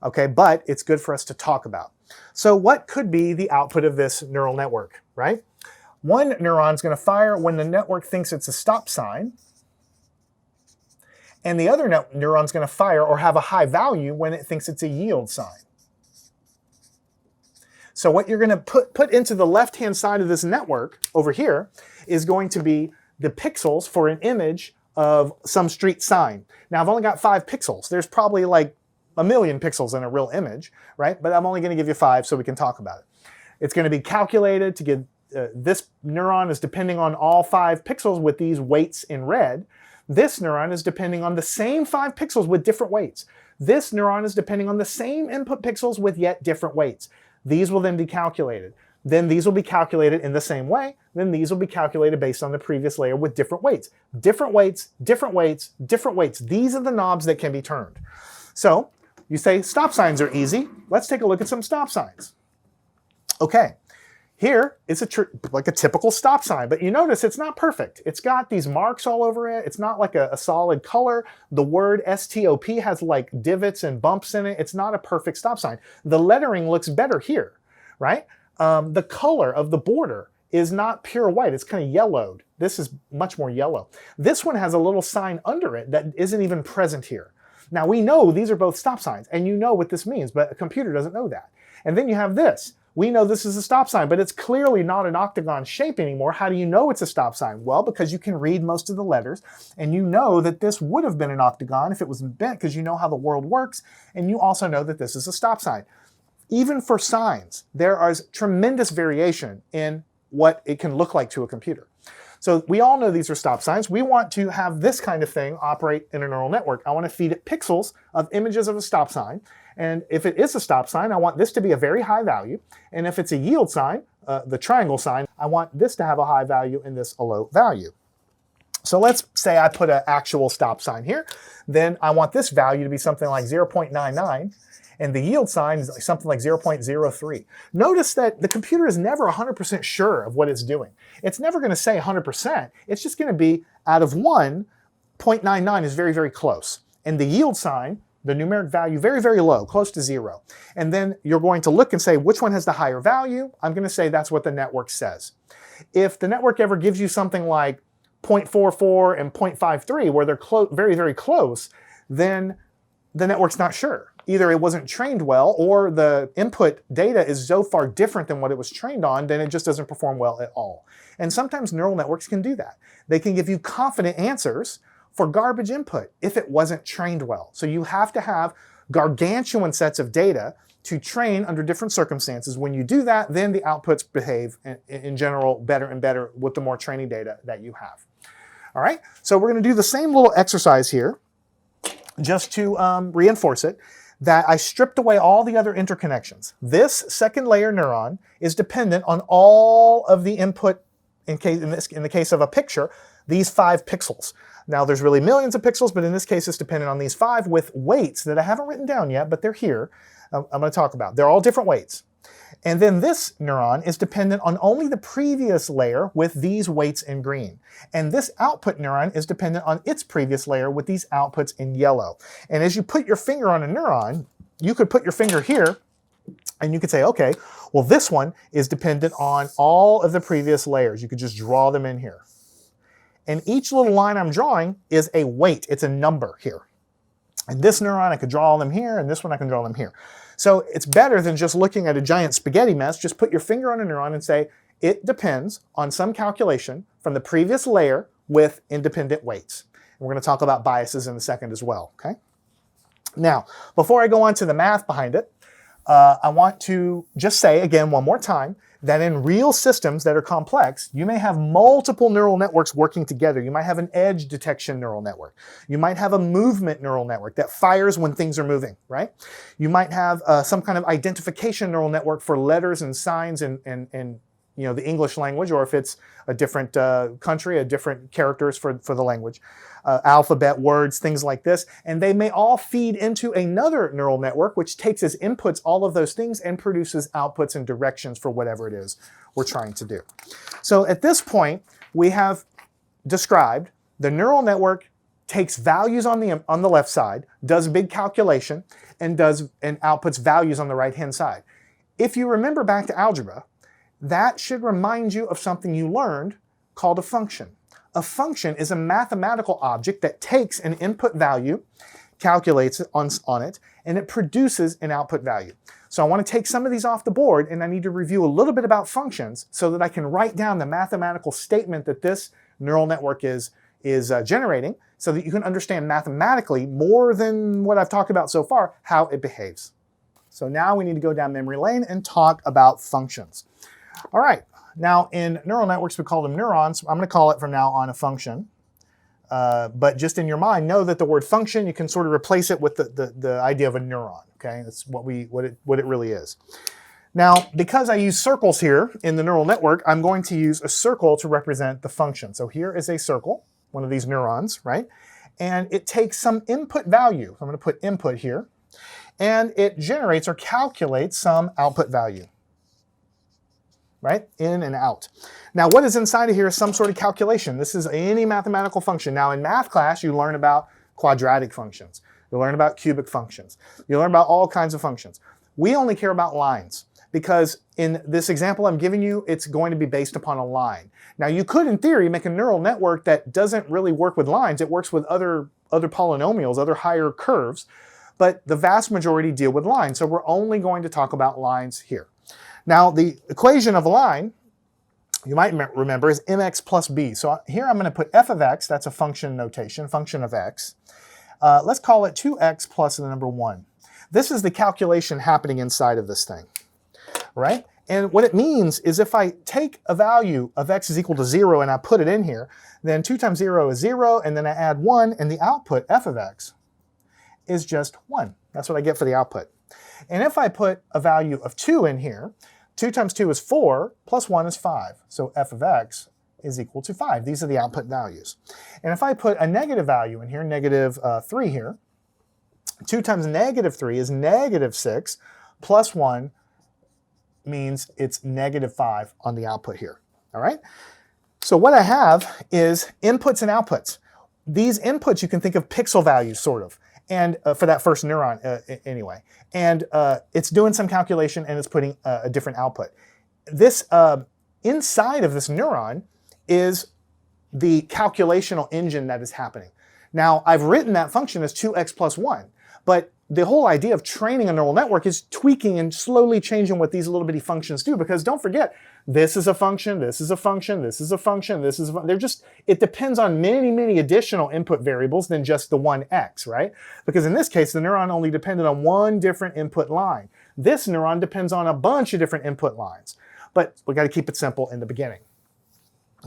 Speaker 1: Okay, but it's good for us to talk about. So what could be the output of this neural network, right? One neuron is going to fire when the network thinks it's a stop sign, and the other neuron is going to fire or have a high value when it thinks it's a yield sign. So what you're going to put into the left-hand side of this network over here is going to be the pixels for an image of some street sign. Now, I've only got 5 pixels. There's probably like a million pixels in a real image, right? But I'm only going to give you 5 so we can talk about it. It's going to be calculated to give, this neuron is depending on all 5 pixels with these weights in red. This neuron is depending on the same 5 pixels with different weights. This neuron is depending on the same input pixels with yet different weights. These will then be calculated. Then these will be calculated in the same way. Then these will be calculated based on the previous layer with different weights. Different weights, different weights, different weights. These are the knobs that can be turned. So you say stop signs are easy. Let's take a look at some stop signs. Okay, Here, it's like a typical stop sign, but you notice it's not perfect. It's got these marks all over it. It's not like a solid color. The word STOP has like divots and bumps in it. It's not a perfect stop sign. The lettering looks better here, right? The color of the border is not pure white. It's kind of yellowed. This is much more yellow. This one has a little sign under it that isn't even present here. Now we know these are both stop signs, and you know what this means, but a computer doesn't know that. And then you have this. We know this is a stop sign, but it's clearly not an octagon shape anymore. How do you know it's a stop sign? Well, because you can read most of the letters, and you know that this would have been an octagon if it was bent, because you know how the world works, and you also know that this is a stop sign. Even for signs, there is tremendous variation in what it can look like to a computer. So we all know these are stop signs. We want to have this kind of thing operate in a neural network. I want to feed it pixels of images of a stop sign. And if it is a stop sign, I want this to be a very high value. And if it's a yield sign, the triangle sign, I want this to have a high value and this a low value. So let's say I put an actual stop sign here. Then I want this value to be something like 0.99. And the yield sign is something like 0.03. Notice that the computer is never 100% sure of what it's doing. It's never going to say 100%. It's just going to be out of 1, 0.99 is very, very close. And the yield sign, the numeric value, very, very low, close to 0. And then you're going to look and say, which one has the higher value? I'm going to say that's what the network says. If the network ever gives you something like 0.44 and 0.53, where they're very, very close, then the network's not sure. Either it wasn't trained well, or the input data is so far different than what it was trained on, then it just doesn't perform well at all. And sometimes neural networks can do that. They can give you confident answers for garbage input if it wasn't trained well. So you have to have gargantuan sets of data to train under different circumstances. When you do that, then the outputs behave in general better and better with the more training data that you have. All right, so we're going to do the same little exercise here just to reinforce it, that I stripped away all the other interconnections. This second layer neuron is dependent on all of the input, in the case of a picture, these 5 pixels. Now there's really millions of pixels, but in this case it's dependent on these 5 with weights that I haven't written down yet, but they're here. I'm going to talk about. They're all different weights. And then this neuron is dependent on only the previous layer with these weights in green. And this output neuron is dependent on its previous layer with these outputs in yellow. And as you put your finger on a neuron, you could put your finger here and you could say, okay, well, this one is dependent on all of the previous layers. You could just draw them in here. And each little line I'm drawing is a weight. It's a number here. And this neuron, I could draw them here, and this one I can draw them here. So it's better than just looking at a giant spaghetti mess. Just put your finger on a neuron and say, it depends on some calculation from the previous layer with independent weights. And we're going to talk about biases in a second as well, okay? Now, before I go on to the math behind it, I want to just say again one more time that in real systems that are complex, you may have multiple neural networks working together. You might have an edge detection neural network. You might have a movement neural network that fires when things are moving, right? You might have some kind of identification neural network for letters and signs and the English language, or if it's a different country, different characters for the language, alphabet, words, things like this. And they may all feed into another neural network, which takes as inputs all of those things and produces outputs and directions for whatever it is we're trying to do. So at this point, we have described the neural network takes values on the left side, does big calculation, and outputs values on the right-hand side. If you remember back to algebra, that should remind you of something you learned called a function. A function is a mathematical object that takes an input value, calculates it on it, and it produces an output value. So I want to take some of these off the board, and I need to review a little bit about functions so that I can write down the mathematical statement that this neural network is generating, so that you can understand mathematically more than what I've talked about so far, how it behaves. So now we need to go down memory lane and talk about functions. All right, now in neural networks, we call them neurons. I'm going to call it from now on a function. But just in your mind, know that the word function, you can sort of replace it with the idea of a neuron, okay? That's what it really is. Now, because I use circles here in the neural network, I'm going to use a circle to represent the function. So here is a circle, one of these neurons, right? And it takes some input value. I'm going to put input here. And it generates or calculates some output value. right? In and out. Now, what is inside of here is some sort of calculation. This is any mathematical function. Now, in math class, you learn about quadratic functions. You learn about cubic functions. You learn about all kinds of functions. We only care about lines because in this example I'm giving you, it's going to be based upon a line. Now, you could, in theory, make a neural network that doesn't really work with lines. It works with other polynomials, other higher curves, but the vast majority deal with lines. So we're only going to talk about lines here. Now, the equation of a line, you might remember, is mx plus b. So here I'm going to put f of x, that's a function notation, function of x. Let's call it 2x plus the number 1. This is the calculation happening inside of this thing, right? And what it means is if I take a value of x is equal to 0 and I put it in here, then 2 times 0 is 0, and then I add 1, and the output, f of x, is just 1. That's what I get for the output. And if I put a value of 2 in here, 2 times 2 is 4, plus 1 is 5. So f of x is equal to 5. These are the output values. And if I put a negative value in here, negative 3 here, 2 times negative 3 is negative 6, plus 1 means it's negative 5 on the output here. All right? So what I have is inputs and outputs. These inputs you can think of pixel values, sort of, and for that first neuron anyway. And it's doing some calculation and it's putting a different output. This inside of this neuron is the calculational engine that is happening. Now, I've written that function as 2x plus 1, but the whole idea of training a neural network is tweaking and slowly changing what these little bitty functions do, because don't forget, this is a function, this is a function, this is a function, this is a function. It depends on many, many additional input variables than just the one x, right? Because in this case, the neuron only depended on one different input line. This neuron depends on a bunch of different input lines. But we got to keep it simple in the beginning.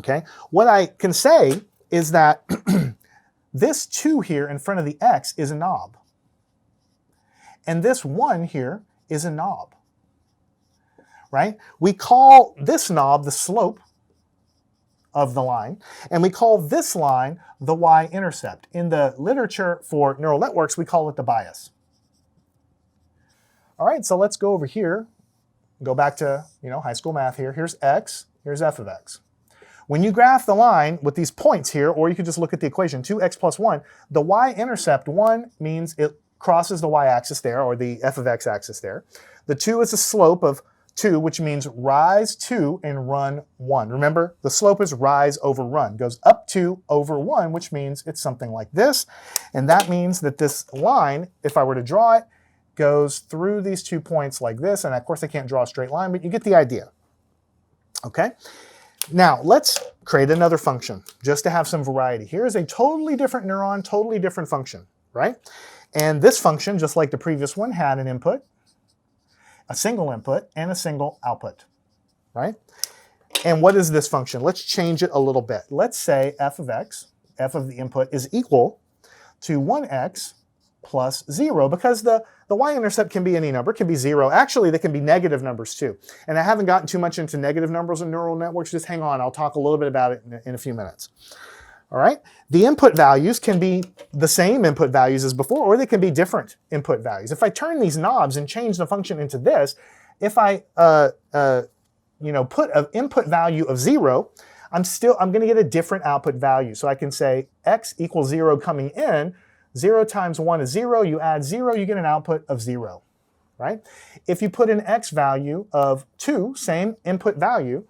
Speaker 1: Okay? What I can say is that this 2 here in front of the x is a knob. And this 1 here is a knob, right? We call this knob the slope of the line, and we call this line the y-intercept. In the literature for neural networks, we call it the bias. All right, so let's go over here, go back to high school math here. Here's x, here's f of x. When you graph the line with these points here, or you could just look at the equation, 2x plus 1, the y-intercept 1 means it crosses the y-axis there, or the f of x axis there. The 2 is the slope of 2, which means rise 2 and run 1. Remember, the slope is rise over run. Goes up 2 over 1, which means it's something like this. And that means that this line, if I were to draw it, goes through these 2 points like this. And of course, I can't draw a straight line, but you get the idea. Okay? Now, let's create another function, just to have some variety. Here's a totally different neuron, totally different function, right? And this function, just like the previous one, had an input, a single input, and a single output, right? And what is this function? Let's change it a little bit. Let's say f of x, f of the input, is equal to 1x plus 0, because the y-intercept can be any number. It can be 0. Actually, they can be negative numbers too. And I haven't gotten too much into negative numbers in neural networks. Just hang on. I'll talk a little bit about it in a few minutes. All right? The input values can be the same input values as before, or they can be different input values. If I turn these knobs and change the function into this, if I put an input value of 0, I'm going to get a different output value. So I can say x equals 0 coming in. 0 times 1 is 0. You add 0, you get an output of 0, right? If you put an x value of 2, same input value,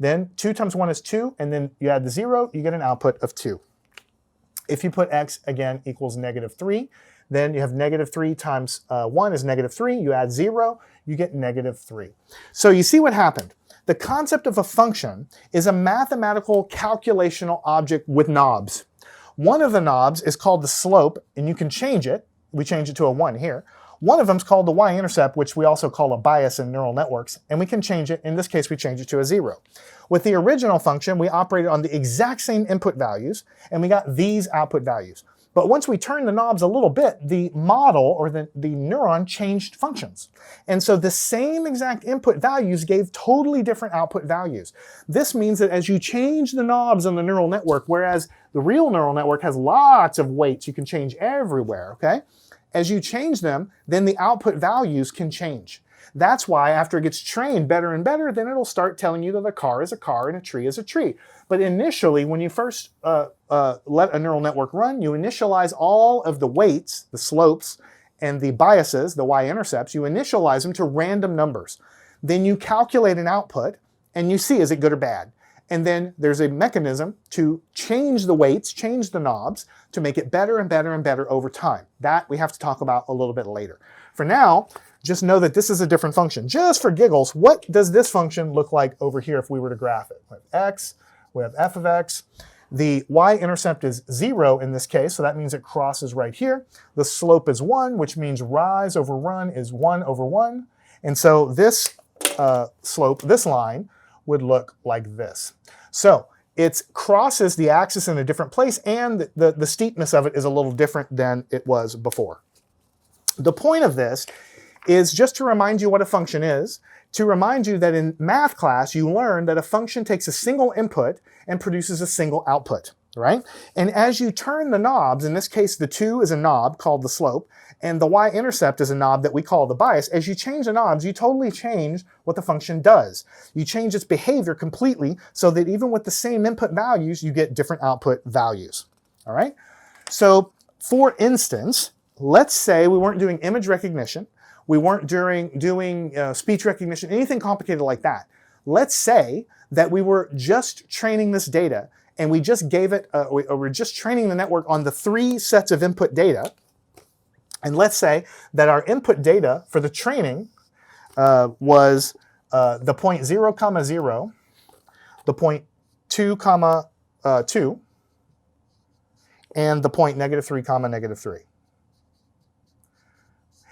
Speaker 1: then 2 times 1 is 2, and then you add the 0, you get an output of 2. If you put x, again, equals negative 3, then you have negative 3 times 1 is negative 3. You add 0, you get negative 3. So you see what happened. The concept of a function is a mathematical calculational object with knobs. One of the knobs is called the slope, and you can change it. We change it to a 1 here. One of them is called the y-intercept, which we also call a bias in neural networks, and we can change it. In this case, we change it to a 0. With the original function, we operated on the exact same input values, and we got these output values. But once we turned the knobs a little bit, the model, or the neuron, changed functions. And so the same exact input values gave totally different output values. This means that as you change the knobs on the neural network, whereas the real neural network has lots of weights you can change everywhere, okay? As you change them, then the output values can change. That's why after it gets trained better and better, then it'll start telling you that a car is a car and a tree is a tree. But initially, when you first let a neural network run, you initialize all of the weights, the slopes, and the biases, the y-intercepts, you initialize them to random numbers. Then you calculate an output, and you see, is it good or bad? And then there's a mechanism to change the weights, change the knobs, to make it better and better and better over time. That we have to talk about a little bit later. For now, just know that this is a different function. Just for giggles, what does this function look like over here if we were to graph it? We have x, we have f of x. The y-intercept is 0 in this case, so that means it crosses right here. The slope is 1, which means rise over run is 1 over 1. And so this slope, this line, would look like this. So it crosses the axis in a different place, and the steepness of it is a little different than it was before. The point of this is just to remind you what a function is, to remind you that in math class you learned that a function takes a single input and produces a single output, right? And as you turn the knobs, in this case the 2 is a knob called the slope, and the y-intercept is a knob that we call the bias. As you change the knobs, you totally change what the function does. You change its behavior completely so that even with the same input values, you get different output values, all right? So for instance, let's say we weren't doing image recognition, we weren't doing speech recognition, anything complicated like that. Let's say that we were just training this data and we just gave it, we're just training the network on the 3 sets of input data. And let's say that our input data for the training was the point 0, 0, the point 2, 2, and the point -3, -3.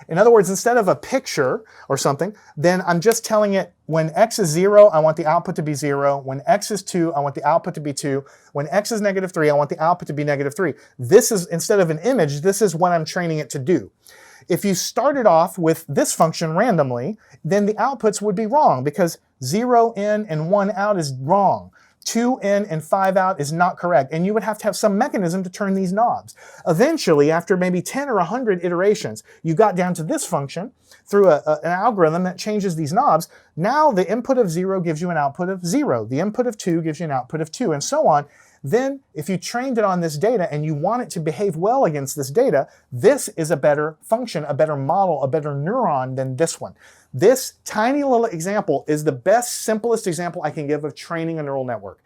Speaker 1: In other words, instead of a picture or something, then I'm just telling it when x is 0, I want the output to be 0. When x is 2, I want the output to be 2. When x is -3, I want the output to be -3. This is, instead of an image, this is what I'm training it to do. If you started off with this function randomly, then the outputs would be wrong because 0 in and 1 out is wrong. 2 in and 5 out is not correct, and you would have to have some mechanism to turn these knobs. Eventually, after maybe 10 or 100 iterations, you got down to this function through an algorithm that changes these knobs. Now the input of 0 gives you an output of 0. The input of 2 gives you an output of 2, and so on. Then, if you trained it on this data and you want it to behave well against this data, this is a better function, a better model, a better neuron than this one. This tiny little example is the best, simplest example I can give of training a neural network.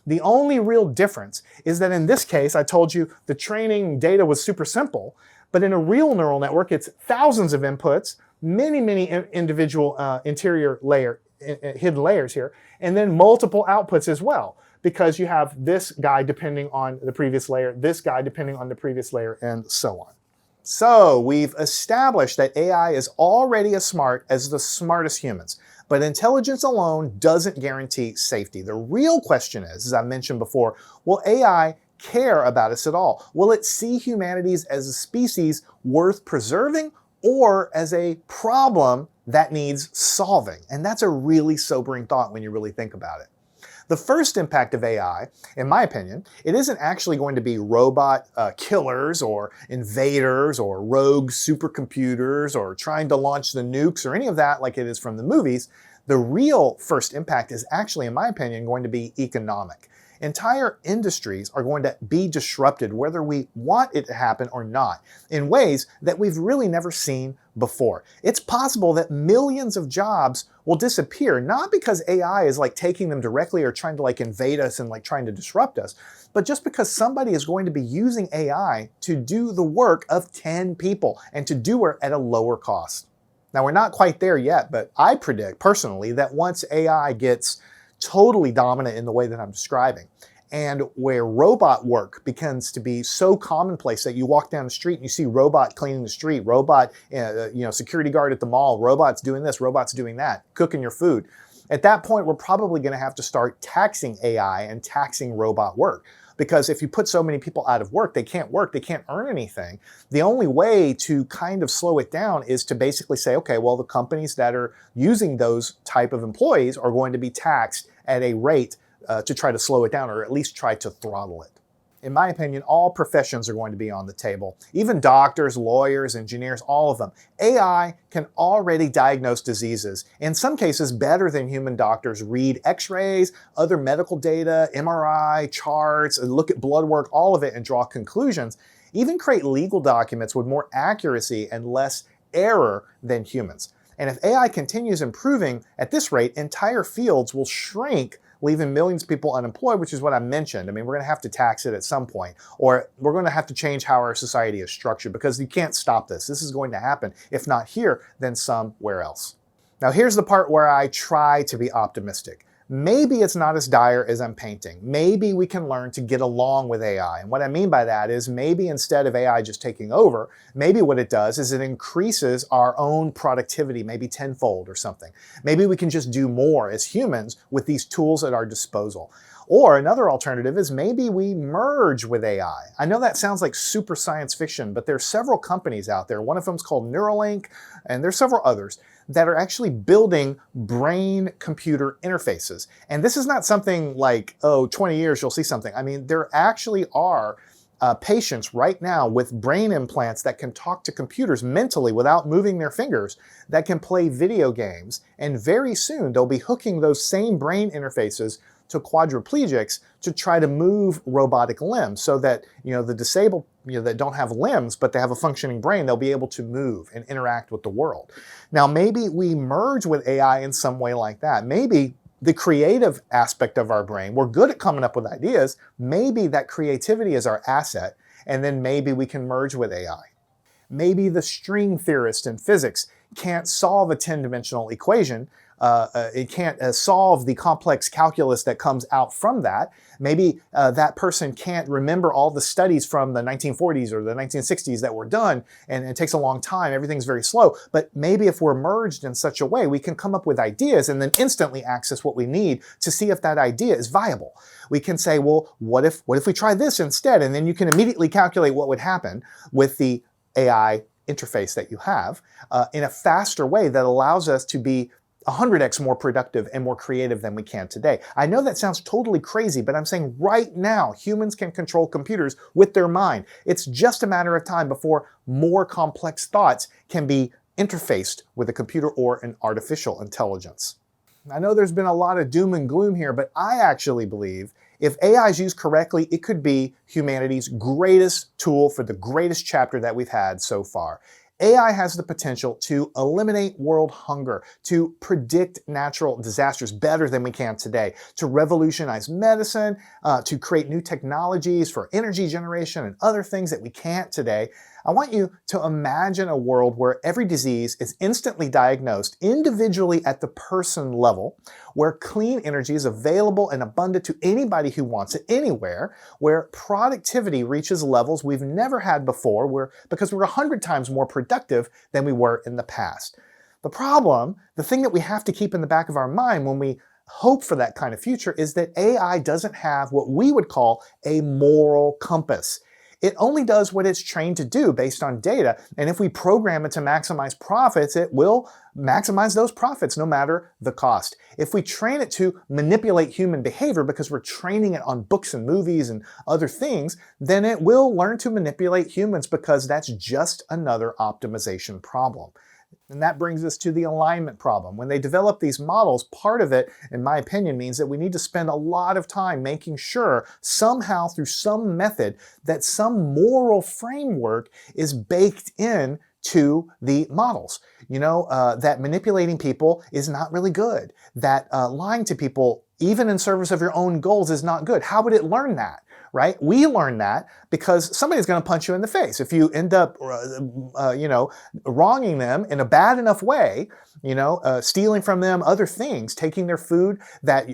Speaker 1: The only real difference is that in this case, I told you the training data was super simple, but in a real neural network, it's thousands of inputs, many individual interior hidden layers here, and then multiple outputs as well, because you have this guy depending on the previous layer, this guy depending on the previous layer, and so on. So we've established that AI is already as smart as the smartest humans, but intelligence alone doesn't guarantee safety. The real question is, as I mentioned before, will AI care about us at all? Will it see humanity as a species worth preserving or as a problem that needs solving? And that's a really sobering thought when you really think about it. The first impact of AI, in my opinion, it isn't actually going to be robot killers or invaders or rogue supercomputers or trying to launch the nukes or any of that like it is from the movies. The real first impact is actually, in my opinion, going to be economic. Entire industries are going to be disrupted whether we want it to happen or not in ways that we've really never seen before. It's possible that millions of jobs will disappear, not because AI is like taking them directly or trying to like invade us and like trying to disrupt us, but just because somebody is going to be using AI to do the work of 10 people and to do it at a lower cost. Now, we're not quite there yet, but I predict personally that once AI gets totally dominant in the way that I'm describing, and where robot work begins to be so commonplace that you walk down the street and you see robot cleaning the street, robot security guard at the mall, robots doing this, robots doing that, cooking your food. At that point, we're probably going to have to start taxing AI and taxing robot work. Because if you put so many people out of work, they can't earn anything. The only way to kind of slow it down is to basically say, okay, well, the companies that are using those type of employees are going to be taxed at a rate to try to slow it down, or at least try to throttle it. In my opinion, all professions are going to be on the table. Even doctors, lawyers, engineers, all of them. AI can already diagnose diseases, in some cases better than human doctors, read x-rays, other medical data, MRI, charts, and look at blood work, all of it, and draw conclusions. Even create legal documents with more accuracy and less error than humans. And if AI continues improving at this rate, entire fields will shrink, leaving millions of people unemployed, which is what I mentioned. I mean, we're going to have to tax it at some point, or we're going to have to change how our society is structured, because you can't stop this. This is going to happen, if not here, then somewhere else. Now, here's the part where I try to be optimistic. Maybe it's not as dire as I'm painting. Maybe we can learn to get along with AI. And what I mean by that is maybe instead of AI just taking over, maybe what it does is it increases our own productivity, maybe tenfold or something. Maybe we can just do more as humans with these tools at our disposal. Or another alternative is maybe we merge with AI. I know that sounds like super science fiction, but there's several companies out there. One of them is called Neuralink, and there's several others that are actually building brain-computer interfaces. And this is not something like, oh, 20 years you'll see something. I mean, there actually are patients right now with brain implants that can talk to computers mentally without moving their fingers, that can play video games. And very soon they'll be hooking those same brain interfaces to quadriplegics to try to move robotic limbs, so that the disabled that don't have limbs but they have a functioning brain, they'll be able to move and interact with the world. Now maybe we merge with AI in some way like that. Maybe the creative aspect of our brain, we're good at coming up with ideas, maybe that creativity is our asset, and then maybe we can merge with AI. Maybe the string theorist in physics can't solve a 10-dimensional equation. It can't solve the complex calculus that comes out from that. Maybe that person can't remember all the studies from the 1940s or the 1960s that were done, and it takes a long time. Everything's very slow. But maybe if we're merged in such a way, we can come up with ideas and then instantly access what we need to see if that idea is viable. We can say, well, what if we try this instead? And then you can immediately calculate what would happen with the AI interface that you have in a faster way that allows us to be 100x more productive and more creative than we can today. I know that sounds totally crazy, but I'm saying right now, humans can control computers with their mind. It's just a matter of time before more complex thoughts can be interfaced with a computer or an artificial intelligence. I know there's been a lot of doom and gloom here, but I actually believe if AI is used correctly, it could be humanity's greatest tool for the greatest chapter that we've had so far. AI has the potential to eliminate world hunger, to predict natural disasters better than we can today, to revolutionize medicine, to create new technologies for energy generation and other things that we can't today. I want you to imagine a world where every disease is instantly diagnosed individually at the person level, where clean energy is available and abundant to anybody who wants it anywhere, where productivity reaches levels we've never had before, because we're 100 times more productive than we were in the past. The problem, the thing that we have to keep in the back of our mind when we hope for that kind of future, is that AI doesn't have what we would call a moral compass. It only does what it's trained to do based on data, and if we program it to maximize profits, it will maximize those profits no matter the cost. If we train it to manipulate human behavior because we're training it on books and movies and other things, then it will learn to manipulate humans, because that's just another optimization problem. And that brings us to the alignment problem. When they develop these models, part of it, in my opinion, means that we need to spend a lot of time making sure somehow through some method that some moral framework is baked in to the models. That manipulating people is not really good. That lying to people, even in service of your own goals, is not good. How would it learn that? Right? We learn that because somebody's going to punch you in the face. If you end up, wronging them in a bad enough way, stealing from them other things, taking their food, that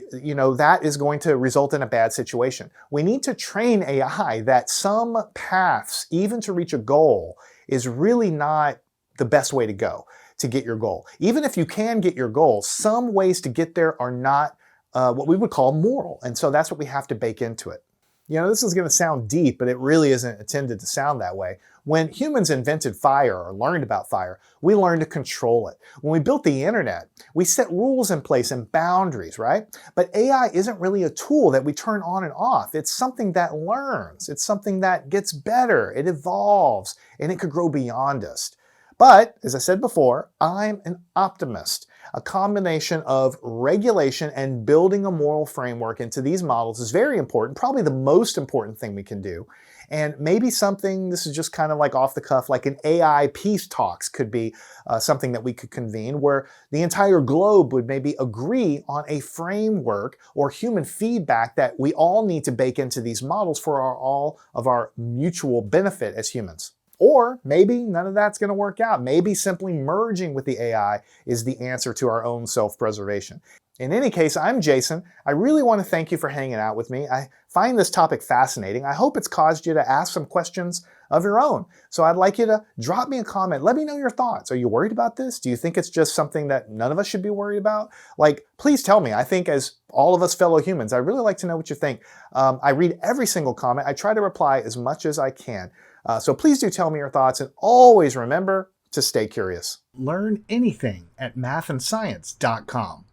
Speaker 1: is going to result in a bad situation. We need to train AI that some paths, even to reach a goal, is really not the best way to go to get your goal. Even if you can get your goal, some ways to get there are not what we would call moral. And so that's what we have to bake into it. This is going to sound deep, but it really isn't intended to sound that way. When humans invented fire or learned about fire, we learned to control it. When we built the internet, we set rules in place and boundaries, right? But AI isn't really a tool that we turn on and off. It's something that learns. It's something that gets better. It evolves, and it could grow beyond us. But, as I said before, I'm an optimist. A combination of regulation and building a moral framework into these models is very important, probably the most important thing we can do. And maybe something, this is just kind of like off the cuff, like an AI peace talks could be something that we could convene where the entire globe would maybe agree on a framework or human feedback that we all need to bake into these models for all of our mutual benefit as humans. Or maybe none of that's going to work out. Maybe simply merging with the AI is the answer to our own self-preservation. In any case, I'm Jason. I really want to thank you for hanging out with me. I find this topic fascinating. I hope it's caused you to ask some questions of your own. So I'd like you to drop me a comment. Let me know your thoughts. Are you worried about this? Do you think it's just something that none of us should be worried about? Please tell me. I think as all of us fellow humans, I really like to know what you think. I read every single comment. I try to reply as much as I can. So please do tell me your thoughts, and always remember to stay curious. Learn anything at mathandscience.com.